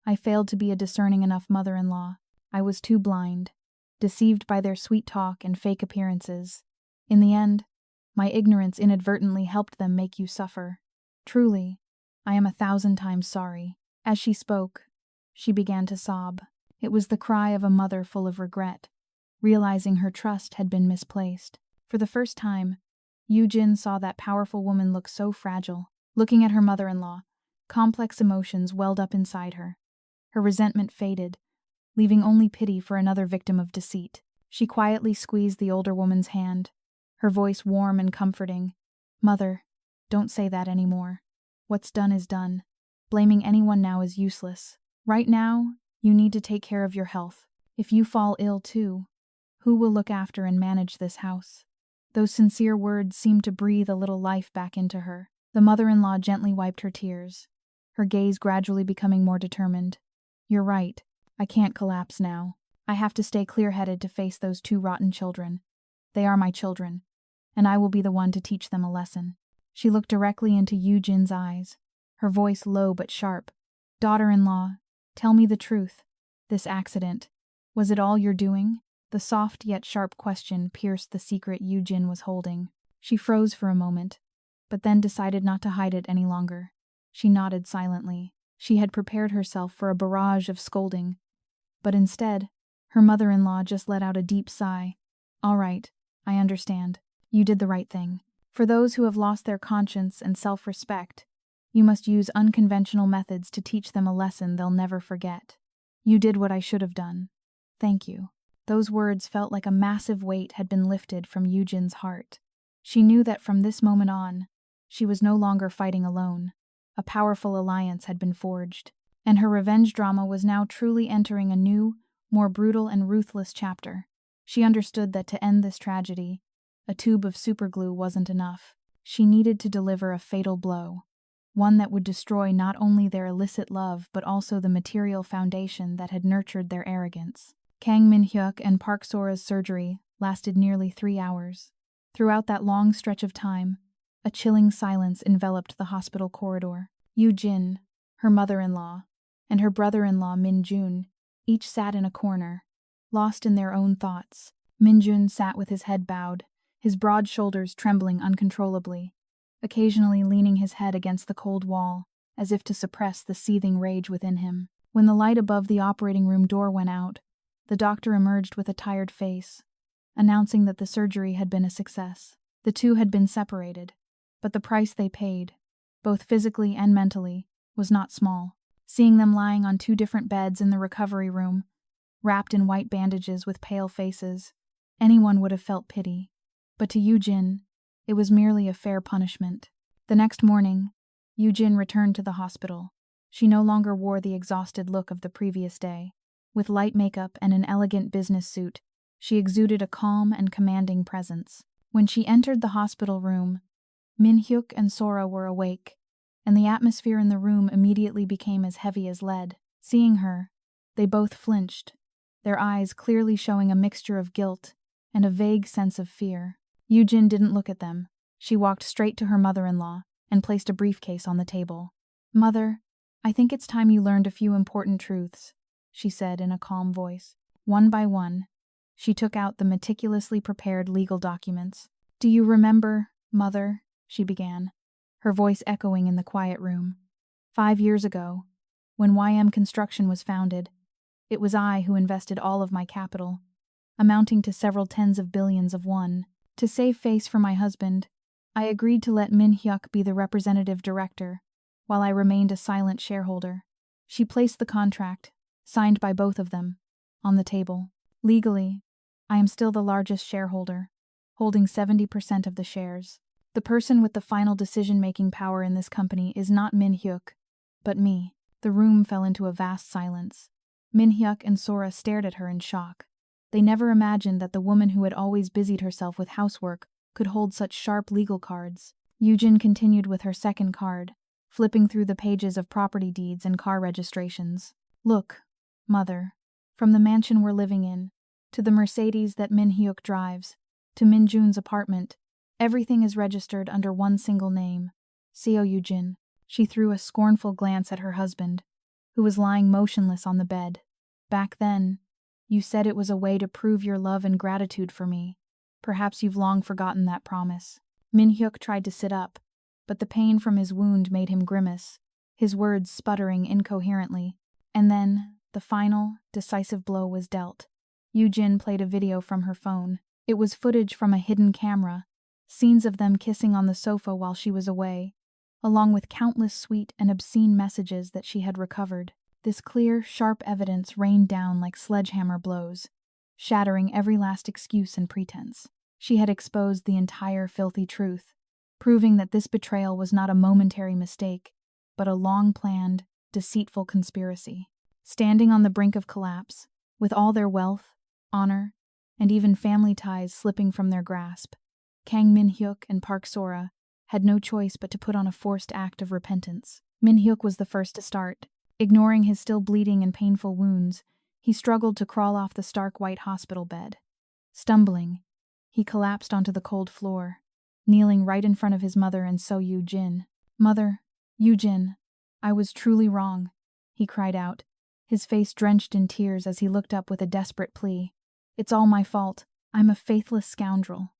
I failed to be a discerning enough mother-in-law. I was too blind, deceived by their sweet talk and fake appearances. In the end, my ignorance inadvertently helped them make you suffer. Truly, I am 1,000 times sorry." As she spoke, she began to sob. It was the cry of a mother full of regret, realizing her trust had been misplaced. For the first time, Yu-jin saw that powerful woman look so fragile. Looking at her mother-in-law, complex emotions welled up inside her. Her resentment faded, leaving only pity for another victim of deceit. She quietly squeezed the older woman's hand, her voice warm and comforting. "Mother, don't say that anymore. What's done is done. Blaming anyone now is useless. Right now, you need to take care of your health. If you fall ill too, who will look after and manage this house?" Those sincere words seemed to breathe a little life back into her. The mother-in-law gently wiped her tears, her gaze gradually becoming more determined. "You're right. I can't collapse now. I have to stay clear-headed to face those 2 rotten children. They are my children, and I will be the one to teach them a lesson." She looked directly into Yu-jin's eyes, her voice low but sharp. "Daughter-in-law, tell me the truth. This accident, was it all your doing?" The soft yet sharp question pierced the secret Yu-jin was holding. She froze for a moment, but then decided not to hide it any longer. She nodded silently. She had prepared herself for a barrage of scolding, but instead, her mother-in-law just let out a deep sigh. "All right, I understand. You did the right thing. For those who have lost their conscience and self-respect, you must use unconventional methods to teach them a lesson they'll never forget. You did what I should have done. Thank you." Those words felt like a massive weight had been lifted from Yu-jin's heart. She knew that from this moment on, she was no longer fighting alone. A powerful alliance had been forged, and her revenge drama was now truly entering a new, more brutal and ruthless chapter. She understood that to end this tragedy, a tube of superglue wasn't enough. She needed to deliver a fatal blow, one that would destroy not only their illicit love but also the material foundation that had nurtured their arrogance. Kang Min-hyuk and Park Sora's surgery lasted nearly 3 hours. Throughout that long stretch of time, a chilling silence enveloped the hospital corridor. Yu-jin, her mother-in-law, and her brother-in-law Min-jun each sat in a corner, lost in their own thoughts. Min-jun sat with his head bowed, his broad shoulders trembling uncontrollably, occasionally leaning his head against the cold wall, as if to suppress the seething rage within him. When the light above the operating room door went out, the doctor emerged with a tired face, announcing that the surgery had been a success. The two had been separated, but the price they paid, both physically and mentally, was not small. Seeing them lying on 2 different beds in the recovery room, wrapped in white bandages with pale faces, anyone would have felt pity. But to Yu-jin, it was merely a fair punishment. The next morning, Yu-jin returned to the hospital. She no longer wore the exhausted look of the previous day. With light makeup and an elegant business suit, she exuded a calm and commanding presence. When she entered the hospital room, Min-hyuk and Sora were awake, and the atmosphere in the room immediately became as heavy as lead. Seeing her, they both flinched, their eyes clearly showing a mixture of guilt and a vague sense of fear. Yu-jin didn't look at them. She walked straight to her mother-in-law and placed a briefcase on the table. "Mother, I think it's time you learned a few important truths," she said in a calm voice. One by one, she took out the meticulously prepared legal documents. "Do you remember, Mother?" she began, her voice echoing in the quiet room. "5 years ago, when YM Construction was founded, it was I who invested all of my capital, amounting to several tens of billions of won. To save face for my husband, I agreed to let Min-hyuk be the representative director while I remained a silent shareholder. She placed the contract, signed by both of them, on the table. Legally, I am still the largest shareholder, holding 70% of the shares. The person with the final decision-making power in this company is not Min Hyuk, but me. The room fell into a vast silence. Min Hyuk and Sora stared at her in shock. They never imagined that the woman who had always busied herself with housework could hold such sharp legal cards. Yujin continued with her second card, flipping through the pages of property deeds and car registrations. Look, Mother, from the mansion we're living in, to the Mercedes that Min Hyuk drives, to Min Jun's apartment, everything is registered under one single name, Seo Yujin. She threw a scornful glance at her husband, who was lying motionless on the bed. Back then, you said it was a way to prove your love and gratitude for me. Perhaps you've long forgotten that promise. Min Hyuk tried to sit up, but the pain from his wound made him grimace, his words sputtering incoherently. And then, the final, decisive blow was dealt. Yujin played a video from her phone. It was footage from a hidden camera, scenes of them kissing on the sofa while she was away, along with countless sweet and obscene messages that she had recovered. This clear, sharp evidence rained down like sledgehammer blows, shattering every last excuse and pretense. She had exposed the entire filthy truth, proving that this betrayal was not a momentary mistake, but a long-planned, deceitful conspiracy. Standing on the brink of collapse, with all their wealth, honor, and even family ties slipping from their grasp, Kang Min Hyuk and Park Sora had no choice but to put on a forced act of repentance. Min Hyuk was the first to start. Ignoring his still bleeding and painful wounds, he struggled to crawl off the stark white hospital bed. Stumbling, he collapsed onto the cold floor, kneeling right in front of his mother and So Yujin. "Mother, Yujin, I was truly wrong," he cried out, his face drenched in tears as he looked up with a desperate plea. "It's all my fault. I'm a faithless scoundrel,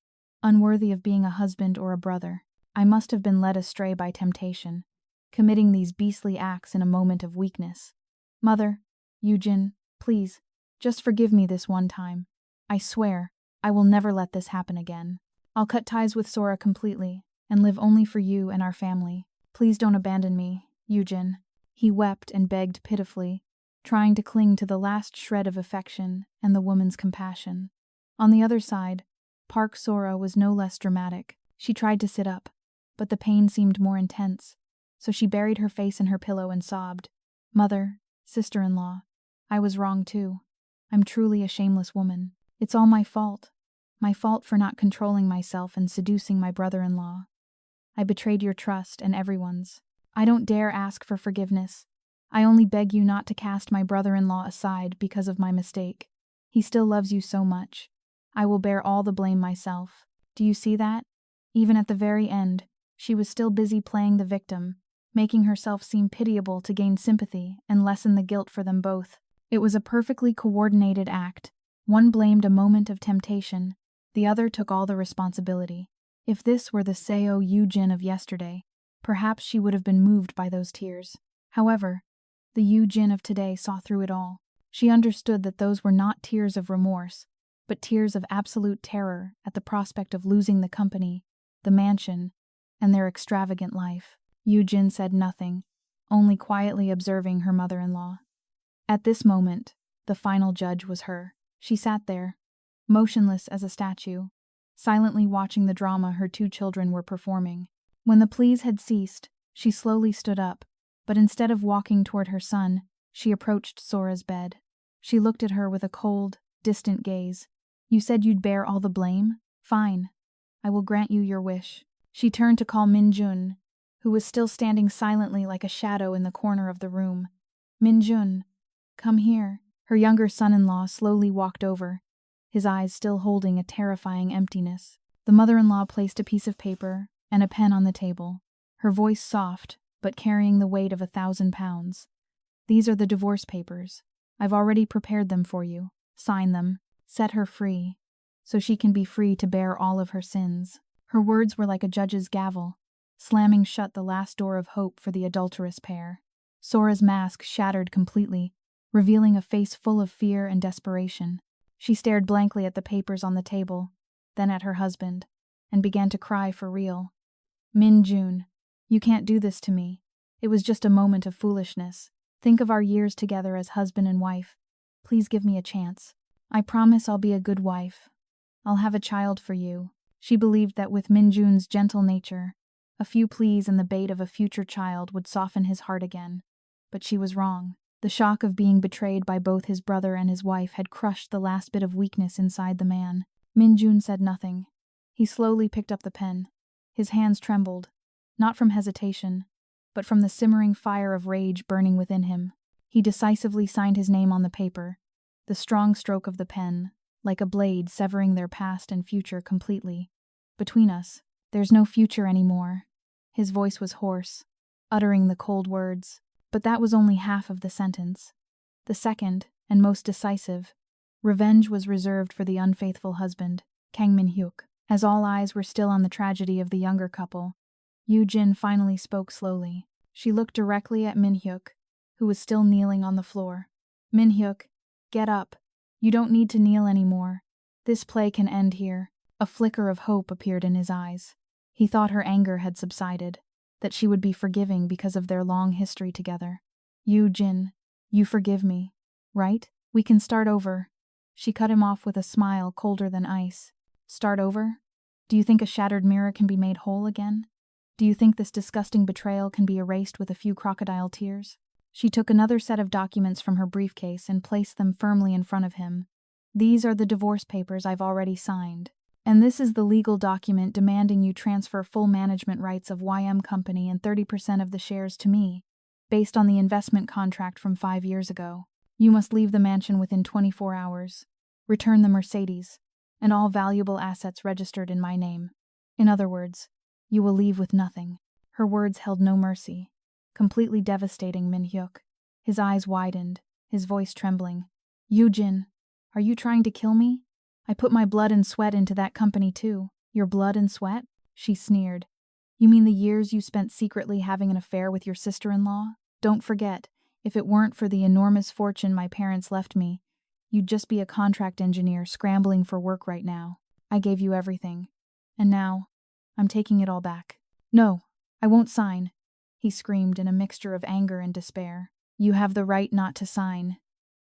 unworthy of being a husband or a brother. I must have been led astray by temptation, committing these beastly acts in a moment of weakness. Mother, Yujin, please, just forgive me this one time. I swear, I will never let this happen again. I'll cut ties with Sora completely and live only for you and our family. Please don't abandon me, Yujin." He wept and begged pitifully, trying to cling to the last shred of affection and the woman's compassion. On the other side, Park Sora was no less dramatic. She tried to sit up, but the pain seemed more intense, so she buried her face in her pillow and sobbed. "Mother, sister-in-law, I was wrong too. I'm truly a shameless woman. It's all my fault. My fault for not controlling myself and seducing my brother-in-law. I betrayed your trust and everyone's. I don't dare ask for forgiveness. I only beg you not to cast my brother-in-law aside because of my mistake. He still loves you so much. I will bear all the blame myself. Do you see that?" Even at the very end, she was still busy playing the victim, making herself seem pitiable to gain sympathy and lessen the guilt for them both. It was a perfectly coordinated act. One blamed a moment of temptation, the other took all the responsibility. If this were the Seo Yujin of yesterday, perhaps she would have been moved by those tears. However, the Yujin of today saw through it all. She understood that those were not tears of remorse, but tears of absolute terror at the prospect of losing the company, the mansion, and their extravagant life. Yujin said nothing, only quietly observing her mother-in-law. At this moment, the final judge was her. She sat there, motionless as a statue, silently watching the drama her two children were performing. When the pleas had ceased, she slowly stood up, but instead of walking toward her son, she approached Sora's bed. She looked at her with a cold, distant gaze. "You said you'd bear all the blame? Fine. I will grant you your wish." She turned to call Min Jun, who was still standing silently like a shadow in the corner of the room. "Min Jun, come here." Her younger son-in-law slowly walked over, his eyes still holding a terrifying emptiness. The mother-in-law placed a piece of paper and a pen on the table, her voice soft, but carrying the weight of 1,000 pounds. "These are the divorce papers. I've already prepared them for you. Sign them. Set her free, so she can be free to bear all of her sins." Her words were like a judge's gavel, slamming shut the last door of hope for the adulterous pair. Sora's mask shattered completely, revealing a face full of fear and desperation. She stared blankly at the papers on the table, then at her husband, and began to cry for real. "Min Jun, you can't do this to me. It was just a moment of foolishness. Think of our years together as husband and wife. Please give me a chance. I promise I'll be a good wife. I'll have a child for you." She believed that with Minjun's gentle nature, a few pleas and the bait of a future child would soften his heart again. But she was wrong. The shock of being betrayed by both his brother and his wife had crushed the last bit of weakness inside the man. Minjun said nothing. He slowly picked up the pen. His hands trembled, not from hesitation, but from the simmering fire of rage burning within him. He decisively signed his name on the paper, the strong stroke of the pen, like a blade severing their past and future completely. "Between us, there's no future anymore." His voice was hoarse, uttering the cold words, but that was only half of the sentence. The second, and most decisive, revenge was reserved for the unfaithful husband, Kang Min-hyuk. As all eyes were still on the tragedy of the younger couple, Yoo-jin finally spoke slowly. She looked directly at Min-hyuk, who was still kneeling on the floor. "Min-hyuk, get up. You don't need to kneel anymore. This play can end here." A flicker of hope appeared in his eyes. He thought her anger had subsided, that she would be forgiving because of their long history together. "Yoo-jin, you forgive me, right? We can start over." She cut him off with a smile colder than ice. "Start over? Do you think a shattered mirror can be made whole again? Do you think this disgusting betrayal can be erased with a few crocodile tears?" She took another set of documents from her briefcase and placed them firmly in front of him. "These are the divorce papers I've already signed. And this is the legal document demanding you transfer full management rights of YM Company and 30% of the shares to me, based on the investment contract from 5 years ago. You must leave the mansion within 24 hours. Return the Mercedes, and all valuable assets registered in my name. In other words, you will leave with nothing." Her words held no mercy, completely devastating Min-hyuk. His eyes widened, his voice trembling. "Yoo-jin, are you trying to kill me? I put my blood and sweat into that company too." "Your blood and sweat?" she sneered. "You mean the years you spent secretly having an affair with your sister-in-law? Don't forget, if it weren't for the enormous fortune my parents left me, you'd just be a contract engineer scrambling for work right now. I gave you everything. And now, I'm taking it all back." "No, I won't sign," he screamed in a mixture of anger and despair. "You have the right not to sign."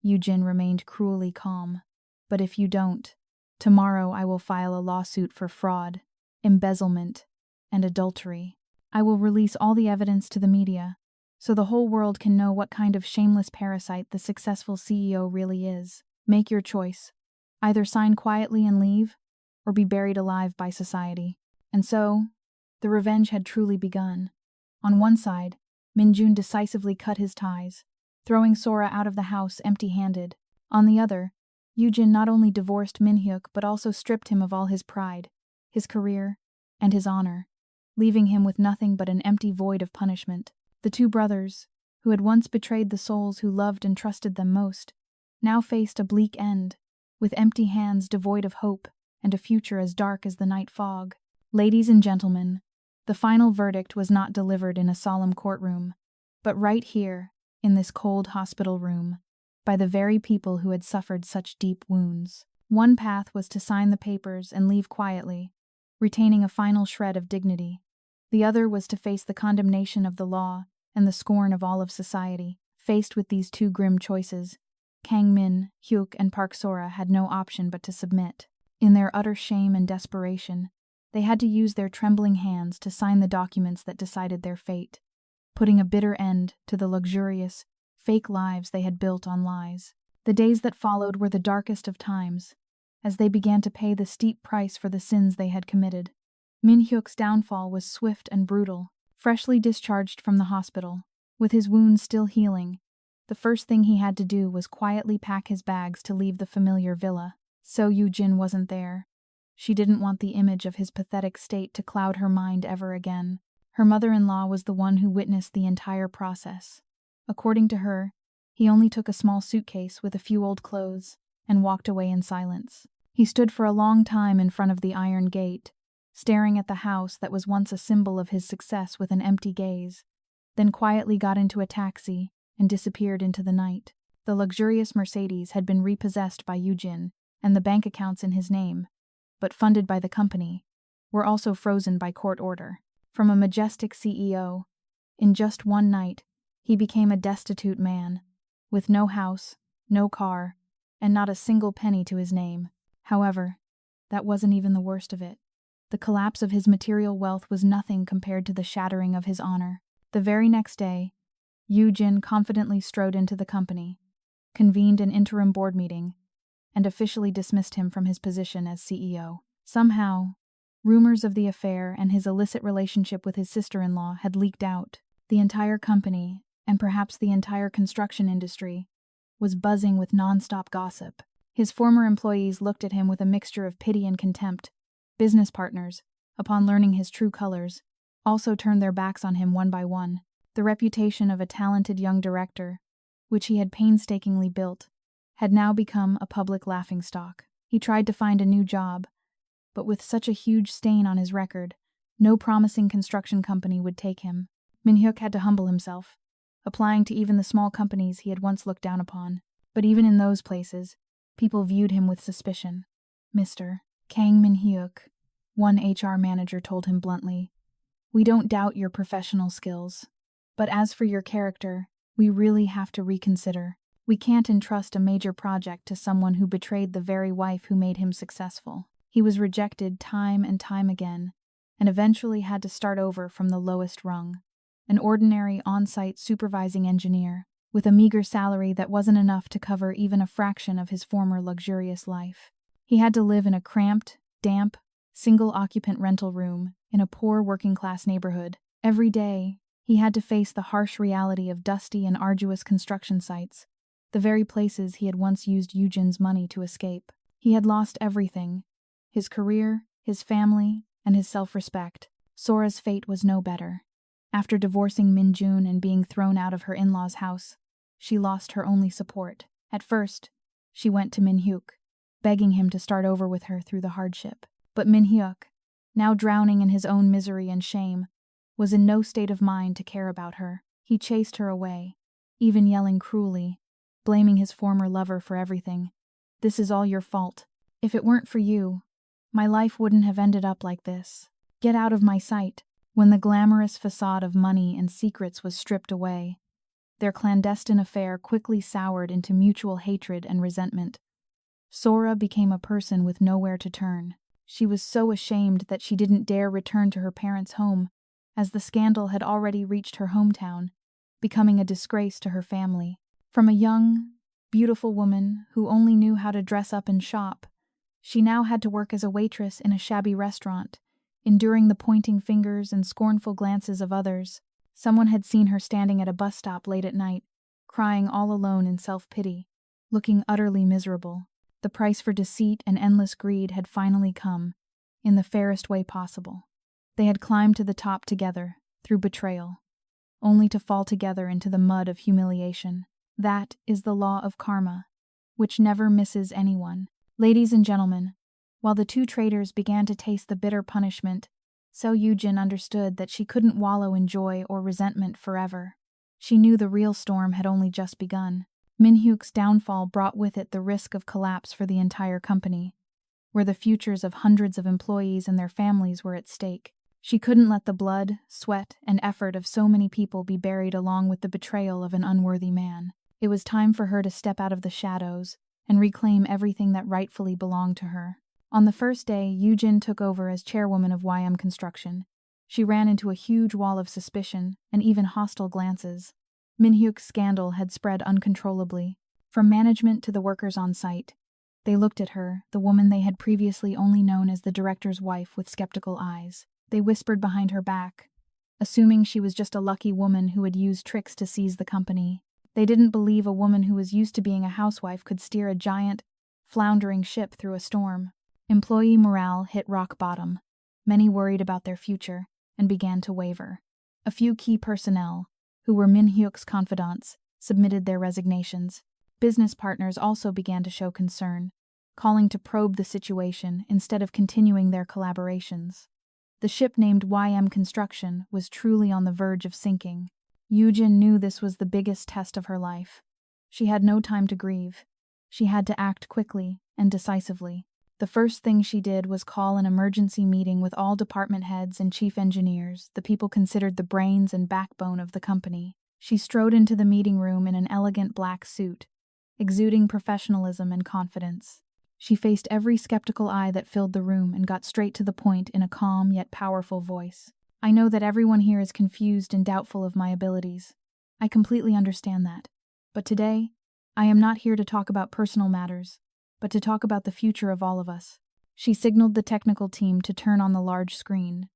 Yoo-jin remained cruelly calm. "But if you don't, tomorrow I will file a lawsuit for fraud, embezzlement, and adultery. I will release all the evidence to the media, so the whole world can know what kind of shameless parasite the successful CEO really is. Make your choice. Either sign quietly and leave, or be buried alive by society." And so, the revenge had truly begun. On one side, Minjun decisively cut his ties, throwing Sora out of the house empty-handed. On the other, Yoo-jin not only divorced Min-hyuk but also stripped him of all his pride, his career, and his honor, leaving him with nothing but an empty void of punishment. The two brothers, who had once betrayed the souls who loved and trusted them most, now faced a bleak end, with empty hands devoid of hope and a future as dark as the night fog. Ladies and gentlemen, the final verdict was not delivered in a solemn courtroom, but right here, in this cold hospital room, by the very people who had suffered such deep wounds. One path was to sign the papers and leave quietly, retaining a final shred of dignity. The other was to face the condemnation of the law and the scorn of all of society. Faced with these two grim choices, Kang Min-hyuk and Park Sora had no option but to submit. In their utter shame and desperation, they had to use their trembling hands to sign the documents that decided their fate, putting a bitter end to the luxurious, fake lives they had built on lies. The days that followed were the darkest of times, as they began to pay the steep price for the sins they had committed. Min-hyuk's downfall was swift and brutal. Freshly discharged from the hospital, with his wounds still healing, the first thing he had to do was quietly pack his bags to leave the familiar villa. So Yoo-jin wasn't there. She didn't want the image of his pathetic state to cloud her mind ever again. Her mother-in-law was the one who witnessed the entire process. According to her, he only took a small suitcase with a few old clothes and walked away in silence. He stood for a long time in front of the iron gate, staring at the house that was once a symbol of his success with an empty gaze, then quietly got into a taxi and disappeared into the night. The luxurious Mercedes had been repossessed by Yoo-jin, and the bank accounts in his name, but funded by the company, were also frozen by court order. From a majestic CEO, In just one night, he became a destitute man, with no house, no car, and not a single penny to his name. However, that wasn't even the worst of it. The collapse of his material wealth was nothing compared to the shattering of his honor. The very next day, Yu-jin confidently strode into the company, convened an interim board meeting, and officially dismissed him from his position as CEO. Somehow, rumors of the affair and his illicit relationship with his sister-in-law had leaked out. The entire company, and perhaps the entire construction industry, was buzzing with non-stop gossip. His former employees looked at him with a mixture of pity and contempt. Business partners, upon learning his true colors, also turned their backs on him one by one. The reputation of a talented young director, which he had painstakingly built, had now become a public laughingstock. He tried to find a new job, but with such a huge stain on his record, no promising construction company would take him. Min-hyuk had to humble himself, applying to even the small companies he had once looked down upon. But even in those places, people viewed him with suspicion. "Mr. Kang Min-hyuk," one HR manager told him bluntly, "we don't doubt your professional skills. But as for your character, we really have to reconsider. We can't entrust a major project to someone who betrayed the very wife who made him successful." He was rejected time and time again, and eventually had to start over from the lowest rung. An ordinary on-site supervising engineer, with a meager salary that wasn't enough to cover even a fraction of his former luxurious life. He had to live in a cramped, damp, single-occupant rental room in a poor working-class neighborhood. Every day, he had to face the harsh reality of dusty and arduous construction sites, the very places he had once used Yu-jin's money to escape. He had lost everything: his career, his family, and his self-respect. Sora's fate was no better. After divorcing Min-jun and being thrown out of her in-laws' house, she lost her only support. At first, she went to Min-hyuk, begging him to start over with her through the hardship. But Min-hyuk, now drowning in his own misery and shame, was in no state of mind to care about her. He chased her away, even yelling cruelly, blaming his former lover for everything. "This is all your fault. If it weren't for you, my life wouldn't have ended up like this. Get out of my sight." When the glamorous facade of money and secrets was stripped away, their clandestine affair quickly soured into mutual hatred and resentment. Sora became a person with nowhere to turn. She was so ashamed that she didn't dare return to her parents' home, as the scandal had already reached her hometown, becoming a disgrace to her family. From a young, beautiful woman who only knew how to dress up and shop, she now had to work as a waitress in a shabby restaurant, enduring the pointing fingers and scornful glances of others. Someone had seen her standing at a bus stop late at night, crying all alone in self-pity, looking utterly miserable. The price for deceit and endless greed had finally come, in the fairest way possible. They had climbed to the top together, through betrayal, only to fall together into the mud of humiliation. That is the law of karma, which never misses anyone. Ladies and gentlemen, while the two traitors began to taste the bitter punishment, So Yu-jin understood that she couldn't wallow in joy or resentment forever. She knew the real storm had only just begun. Min-hyuk's downfall brought with it the risk of collapse for the entire company, where the futures of hundreds of employees and their families were at stake. She couldn't let the blood, sweat, and effort of so many people be buried along with the betrayal of an unworthy man. It was time for her to step out of the shadows and reclaim everything that rightfully belonged to her. On the first day, Yu-jin took over as chairwoman of YM Construction. She ran into a huge wall of suspicion and even hostile glances. Min-hyuk's scandal had spread uncontrollably. From management to the workers on site, they looked at her, the woman they had previously only known as the director's wife, with skeptical eyes. They whispered behind her back, assuming she was just a lucky woman who had used tricks to seize the company. They didn't believe a woman who was used to being a housewife could steer a giant, floundering ship through a storm. Employee morale hit rock bottom. Many worried about their future and began to waver. A few key personnel, who were Min-hyuk's confidants, submitted their resignations. Business partners also began to show concern, calling to probe the situation instead of continuing their collaborations. The ship named YM Construction was truly on the verge of sinking. Yu-jin knew this was the biggest test of her life. She had no time to grieve. She had to act quickly and decisively. The first thing she did was call an emergency meeting with all department heads and chief engineers, the people considered the brains and backbone of the company. She strode into the meeting room in an elegant black suit, exuding professionalism and confidence. She faced every skeptical eye that filled the room and got straight to the point in a calm yet powerful voice. I know that everyone here is confused and doubtful of my abilities. I completely understand that. But today, I am not here to talk about personal matters, but to talk about the future of all of us. She signaled the technical team to turn on the large screen.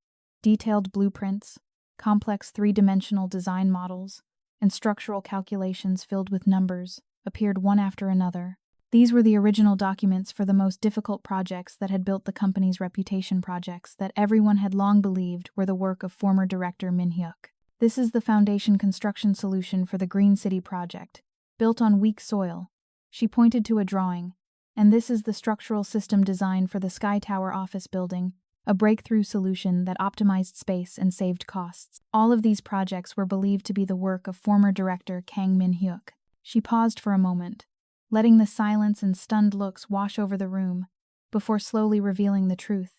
Detailed blueprints, complex three-dimensional design models, and structural calculations filled with numbers appeared one after another. These were the original documents for the most difficult projects that had built the company's reputation, projects that everyone had long believed were the work of former director Min Hyuk. This is the foundation construction solution for the Green City project, built on weak soil. She pointed to a drawing, and this is the structural system design for the Sky Tower office building, a breakthrough solution that optimized space and saved costs. All of these projects were believed to be the work of former director Kang Min Hyuk. She paused for a moment, letting the silence and stunned looks wash over the room, before slowly revealing the truth.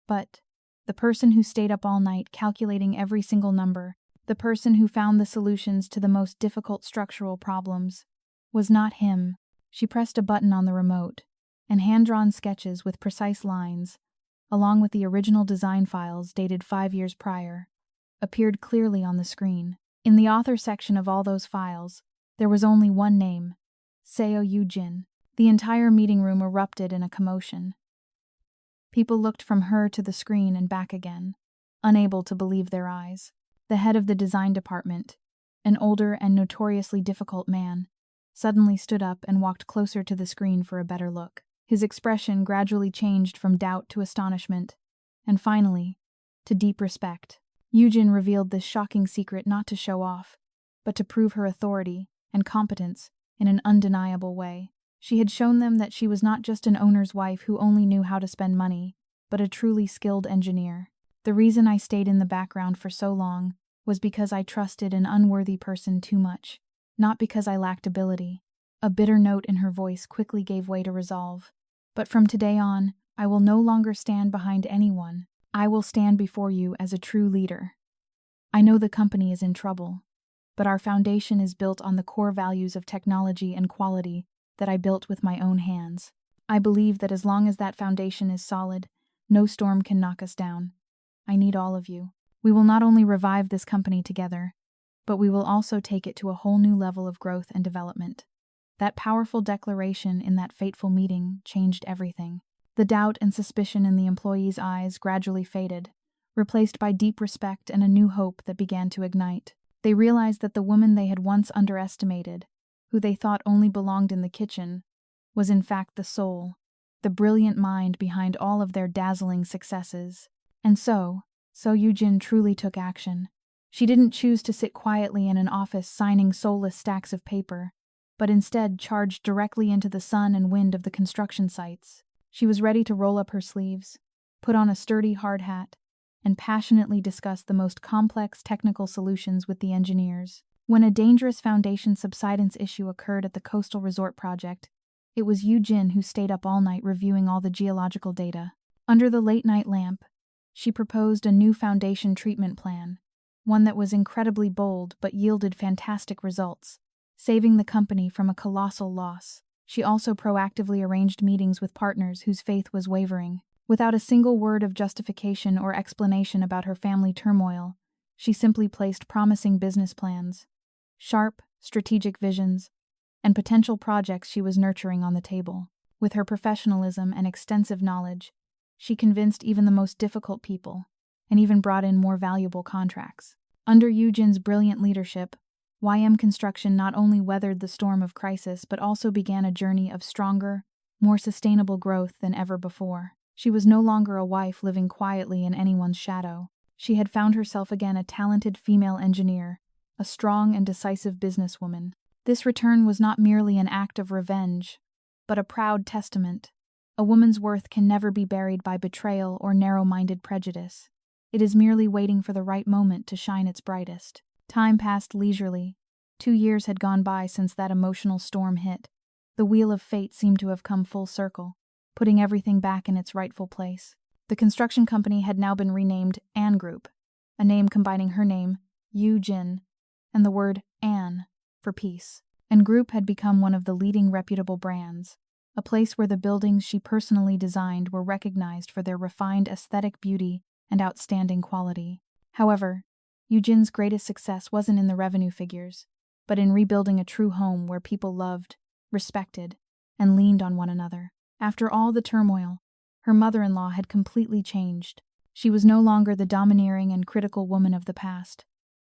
But the person who stayed up all night calculating every single number, the person who found the solutions to the most difficult structural problems, was not him. She pressed a button on the remote, and hand-drawn sketches with precise lines, along with the original design files dated 5 years prior, appeared clearly on the screen. In the author section of all those files, there was only one name: Seo Yoo-jin. The entire meeting room erupted in a commotion. People looked from her to the screen and back again, unable to believe their eyes. The head of the design department, an older and notoriously difficult man, suddenly stood up and walked closer to the screen for a better look. His expression gradually changed from doubt to astonishment, and finally, to deep respect. Yoo-jin revealed this shocking secret not to show off, but to prove her authority and competence in an undeniable way. She had shown them that she was not just an owner's wife who only knew how to spend money, but a truly skilled engineer. The reason I stayed in the background for so long was because I trusted an unworthy person too much, not because I lacked ability. A bitter note in her voice quickly gave way to resolve. But from today on, I will no longer stand behind anyone. I will stand before you as a true leader. I know the company is in trouble, but our foundation is built on the core values of technology and quality that I built with my own hands. I believe that as long as that foundation is solid, no storm can knock us down. I need all of you. We will not only revive this company together, but we will also take it to a whole new level of growth and development. That powerful declaration in that fateful meeting changed everything. The doubt and suspicion in the employees' eyes gradually faded, replaced by deep respect and a new hope that began to ignite. They realized that the woman they had once underestimated, who they thought only belonged in the kitchen, was in fact the soul, the brilliant mind behind all of their dazzling successes. And so Yoo-jin truly took action. She didn't choose to sit quietly in an office signing soulless stacks of paper, but instead charged directly into the sun and wind of the construction sites. She was ready to roll up her sleeves, put on a sturdy hard hat, and passionately discuss the most complex technical solutions with the engineers. When a dangerous foundation subsidence issue occurred at the coastal resort project, it was Yoo-jin who stayed up all night reviewing all the geological data. Under the late-night lamp, she proposed a new foundation treatment plan, one that was incredibly bold but yielded fantastic results, saving the company from a colossal loss. She also proactively arranged meetings with partners whose faith was wavering. Without a single word of justification or explanation about her family turmoil, she simply placed promising business plans, sharp, strategic visions, and potential projects she was nurturing on the table. With her professionalism and extensive knowledge, she convinced even the most difficult people, and even brought in more valuable contracts. Under Yoo-jin's brilliant leadership, YM Construction not only weathered the storm of crisis but also began a journey of stronger, more sustainable growth than ever before. She was no longer a wife living quietly in anyone's shadow. She had found herself again a talented female engineer, a strong and decisive businesswoman. This return was not merely an act of revenge, but a proud testament. A woman's worth can never be buried by betrayal or narrow-minded prejudice. It is merely waiting for the right moment to shine its brightest. Time passed leisurely. 2 years had gone by since that emotional storm hit. The wheel of fate seemed to have come full circle. putting everything back in its rightful place. The construction company had now been renamed Anne Group, a name combining her name, Yu Jin, and the word Anne for peace. And Group had become one of the leading reputable brands, a place where the buildings she personally designed were recognized for their refined aesthetic beauty and outstanding quality. However, Eugène's greatest success wasn't in the revenue figures, but in rebuilding a true home where people loved, respected, and leaned on one another. After all the turmoil, her mother-in-law had completely changed. She was no longer the domineering and critical woman of the past.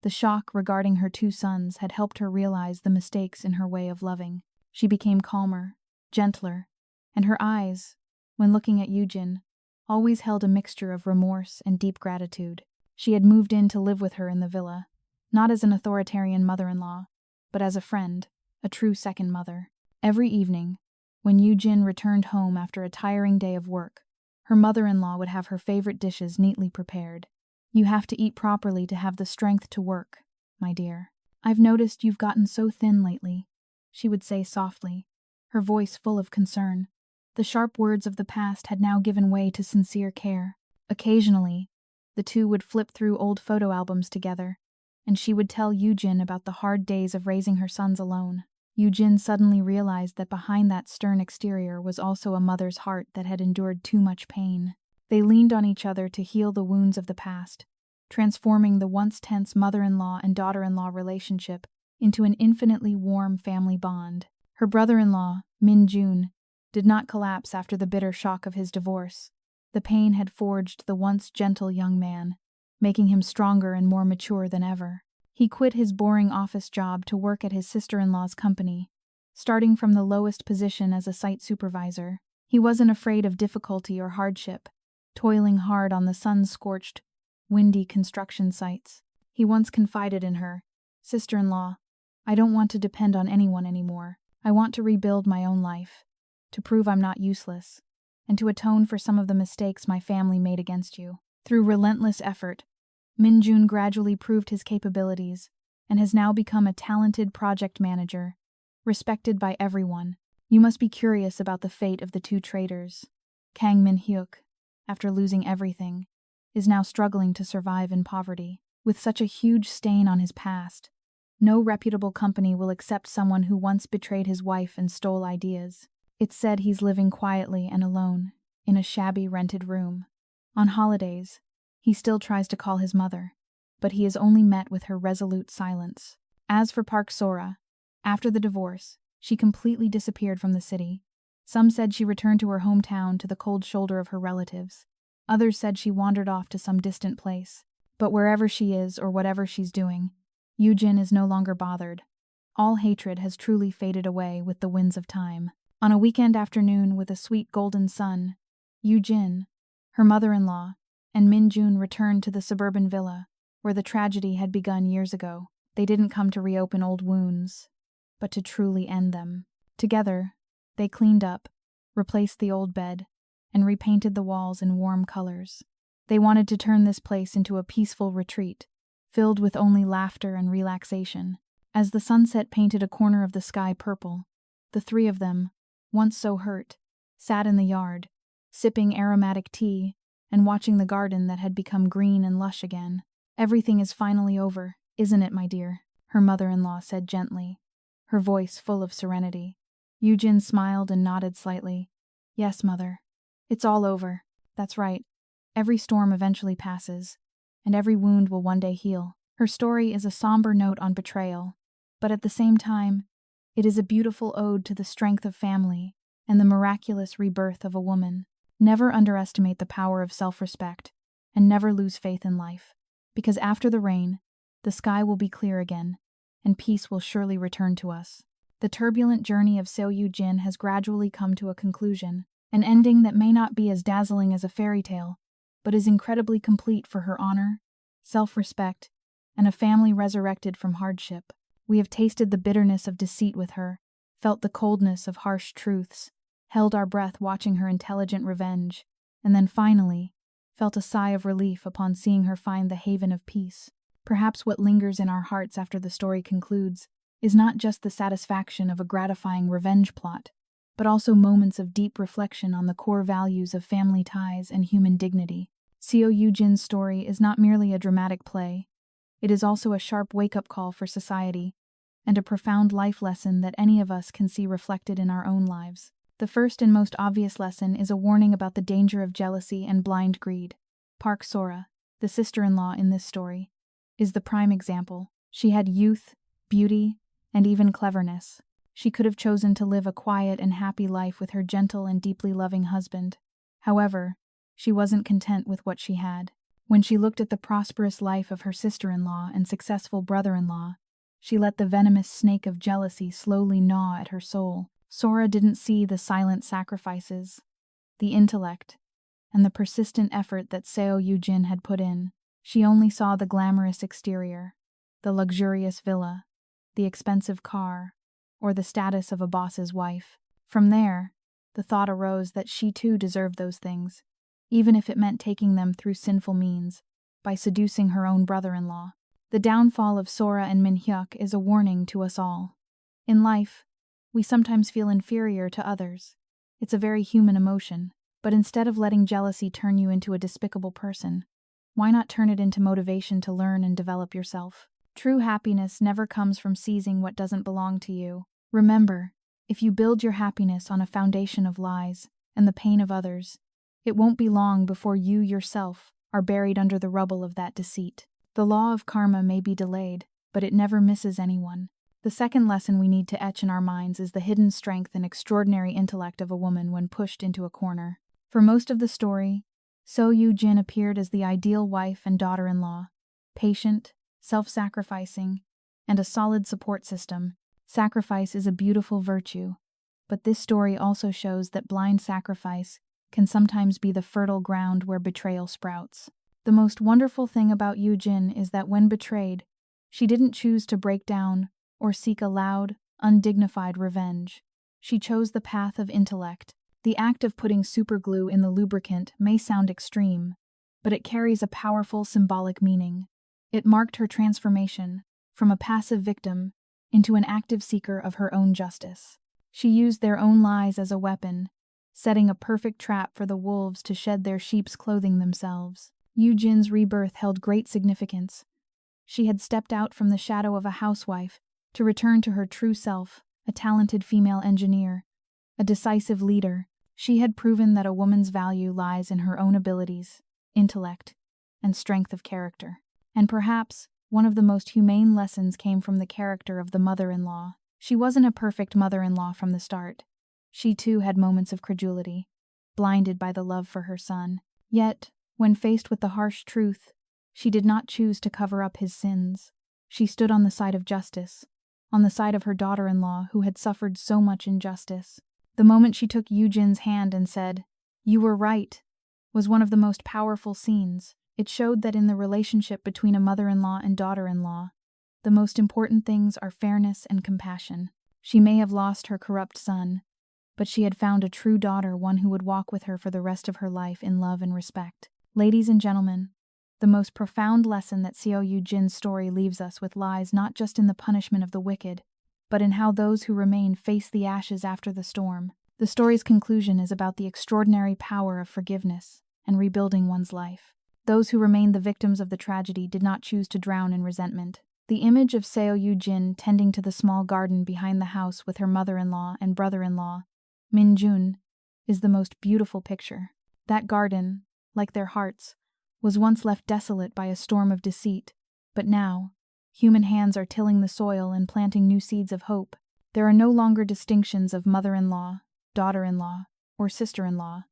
The shock regarding her two sons had helped her realize the mistakes in her way of loving. She became calmer, gentler, and her eyes, when looking at Eugène, always held a mixture of remorse and deep gratitude. She had moved in to live with her in the villa, not as an authoritarian mother-in-law, but as a friend, a true second mother. Every evening, when Eugène returned home after a tiring day of work, her mother-in-law would have her favorite dishes neatly prepared. "You have to eat properly to have the strength to work, my dear. I've noticed you've gotten so thin lately," she would say softly, her voice full of concern. The sharp words of the past had now given way to sincere care. Occasionally, the two would flip through old photo albums together, and she would tell Eugène about the hard days of raising her sons alone. Eugène suddenly realized that behind that stern exterior was also a mother's heart that had endured too much pain. They leaned on each other to heal the wounds of the past, transforming the once tense mother-in-law and daughter-in-law relationship into an infinitely warm family bond. Her brother-in-law, Min Jun, did not collapse after the bitter shock of his divorce. The pain had forged the once gentle young man, making him stronger and more mature than ever. He quit his boring office job to work at his sister-in-law's company, starting from the lowest position as a site supervisor. He wasn't afraid of difficulty or hardship, toiling hard on the sun-scorched, windy construction sites. He once confided in her, "Sister-in-law, I don't want to depend on anyone anymore. I want to rebuild my own life, to prove I'm not useless, and to atone for some of the mistakes my family made against you." Through relentless effort, Min Jun gradually proved his capabilities and has now become a talented project manager, respected by everyone. You must be curious about the fate of the two traitors. Kang Min-hyuk, after losing everything, is now struggling to survive in poverty. With such a huge stain on his past, no reputable company will accept someone who once betrayed his wife and stole ideas. It's said he's living quietly and alone, in a shabby rented room. On holidays, he still tries to call his mother, but he is only met with her resolute silence. As for Park Sora, after the divorce, she completely disappeared from the city. Some said she returned to her hometown to the cold shoulder of her relatives. Others said she wandered off to some distant place. But wherever she is or whatever she's doing, Eugène is no longer bothered. All hatred has truly faded away with the winds of time. On a weekend afternoon with a sweet golden sun, Eugène, her mother-in-law, and Min Jun returned to the suburban villa, where the tragedy had begun years ago. They didn't come to reopen old wounds, but to truly end them. Together, they cleaned up, replaced the old bed, and repainted the walls in warm colors. They wanted to turn this place into a peaceful retreat, filled with only laughter and relaxation. As the sunset painted a corner of the sky purple, the three of them, once so hurt, sat in the yard, sipping aromatic tea and watching the garden that had become green and lush again. "Everything is finally over, isn't it, my dear?" her mother-in-law said gently, her voice full of serenity. Eugène smiled and nodded slightly. "Yes, mother. It's all over. That's right. Every storm eventually passes, and every wound will one day heal." Her story is a somber note on betrayal, but at the same time, it is a beautiful ode to the strength of family and the miraculous rebirth of a woman. Never underestimate the power of self-respect, and never lose faith in life, because after the rain, the sky will be clear again, and peace will surely return to us. The turbulent journey of Seo Eugène has gradually come to a conclusion, an ending that may not be as dazzling as a fairy tale, but is incredibly complete for her honor, self-respect, and a family resurrected from hardship. We have tasted the bitterness of deceit with her, felt the coldness of harsh truths, held our breath watching her intelligent revenge, and then finally felt a sigh of relief upon seeing her find the haven of peace. Perhaps what lingers in our hearts after the story concludes is not just the satisfaction of a gratifying revenge plot, but also moments of deep reflection on the core values of family ties and human dignity. Seo Yoo-jin's story is not merely a dramatic play, it is also a sharp wake-up call for society, and a profound life lesson that any of us can see reflected in our own lives. The first and most obvious lesson is a warning about the danger of jealousy and blind greed. Park Sora, the sister-in-law in this story, is the prime example. She had youth, beauty, and even cleverness. She could have chosen to live a quiet and happy life with her gentle and deeply loving husband. However, she wasn't content with what she had. When she looked at the prosperous life of her sister-in-law and successful brother-in-law, she let the venomous snake of jealousy slowly gnaw at her soul. Sora didn't see the silent sacrifices, the intellect, and the persistent effort that Seo Yoo-jin had put in. She only saw the glamorous exterior, the luxurious villa, the expensive car, or the status of a boss's wife. From there, the thought arose that she too deserved those things, even if it meant taking them through sinful means, by seducing her own brother-in-law. The downfall of Sora and Min-hyuk is a warning to us all. In life, we sometimes feel inferior to others. It's a very human emotion, but instead of letting jealousy turn you into a despicable person, why not turn it into motivation to learn and develop yourself? True happiness never comes from seizing what doesn't belong to you. Remember, if you build your happiness on a foundation of lies and the pain of others, it won't be long before you yourself are buried under the rubble of that deceit. The law of karma may be delayed, but it never misses anyone. The second lesson we need to etch in our minds is the hidden strength and extraordinary intellect of a woman when pushed into a corner. For most of the story, Seo Yoo-jin appeared as the ideal wife and daughter-in-law, patient, self-sacrificing, and a solid support system. Sacrifice is a beautiful virtue, but this story also shows that blind sacrifice can sometimes be the fertile ground where betrayal sprouts. The most wonderful thing about Yoo-jin is that when betrayed, she didn't choose to break down or seek a loud, undignified revenge. She chose the path of intellect. The act of putting superglue in the lubricant may sound extreme, but it carries a powerful symbolic meaning. It marked her transformation from a passive victim into an active seeker of her own justice. She used their own lies as a weapon, setting a perfect trap for the wolves to shed their sheep's clothing themselves. Yoo-jin's rebirth held great significance. She had stepped out from the shadow of a housewife to return to her true self, a talented female engineer, a decisive leader. She had proven that a woman's value lies in her own abilities, intellect, and strength of character. And perhaps one of the most humane lessons came from the character of the mother-in-law. She wasn't a perfect mother-in-law from the start. She too had moments of credulity, blinded by the love for her son. Yet, when faced with the harsh truth, she did not choose to cover up his sins. She stood on the side of justice, on the side of her daughter-in-law who had suffered so much injustice. The moment she took Yoo-jin's hand and said, "You were right," was one of the most powerful scenes. It showed that in the relationship between a mother-in-law and daughter-in-law, the most important things are fairness and compassion. She may have lost her corrupt son, but she had found a true daughter, one who would walk with her for the rest of her life in love and respect. Ladies and gentlemen, the most profound lesson that Seo Yoo-jin's story leaves us with lies not just in the punishment of the wicked, but in how those who remain face the ashes after the storm. The story's conclusion is about the extraordinary power of forgiveness and rebuilding one's life. Those who remained the victims of the tragedy did not choose to drown in resentment. The image of Seo Yoo-jin tending to the small garden behind the house with her mother-in-law and brother-in-law, Min-jun, is the most beautiful picture. That garden, like their hearts, was once left desolate by a storm of deceit, but now, human hands are tilling the soil and planting new seeds of hope. There are no longer distinctions of mother-in-law, daughter-in-law, or sister-in-law.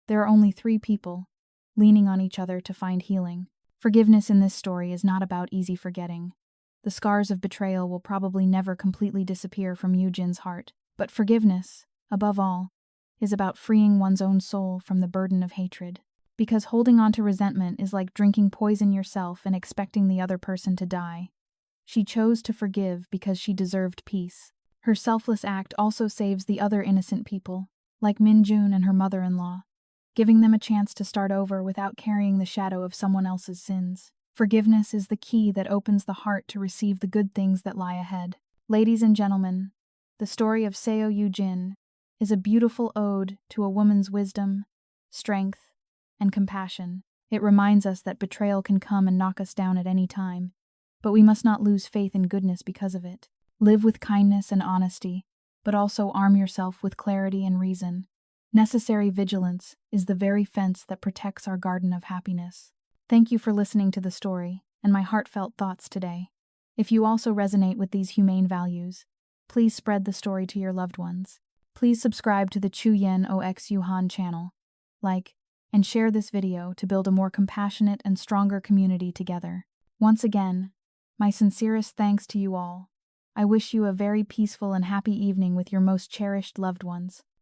There are only three people, leaning on each other to find healing. Forgiveness in this story is not about easy forgetting. The scars of betrayal will probably never completely disappear from Yoo-jin's heart, but forgiveness, above all, is about freeing one's own soul from the burden of hatred. Because holding on to resentment is like drinking poison yourself and expecting the other person to die. She chose to forgive because she deserved peace. Her selfless act also saves the other innocent people, like Min-jun and her mother-in-law, giving them a chance to start over without carrying the shadow of someone else's sins. Forgiveness is the key that opens the heart to receive the good things that lie ahead. Ladies and gentlemen, the story of Seo Yoo-jin is a beautiful ode to a woman's wisdom, strength, and compassion. It reminds us that betrayal can come and knock us down at any time, but we must not lose faith in goodness because of it. Live with kindness and honesty, but also arm yourself with clarity and reason. Necessary vigilance is the very fence that protects our garden of happiness. Thank you for listening to the story and my heartfelt thoughts today. If you also resonate with these humane values, please spread the story to your loved ones. Please subscribe to the Chu Yen Ox Yuhan channel, like, and share this video to build a more compassionate and stronger community together. Once again, my sincerest thanks to you all. I wish you a very peaceful and happy evening with your most cherished loved ones.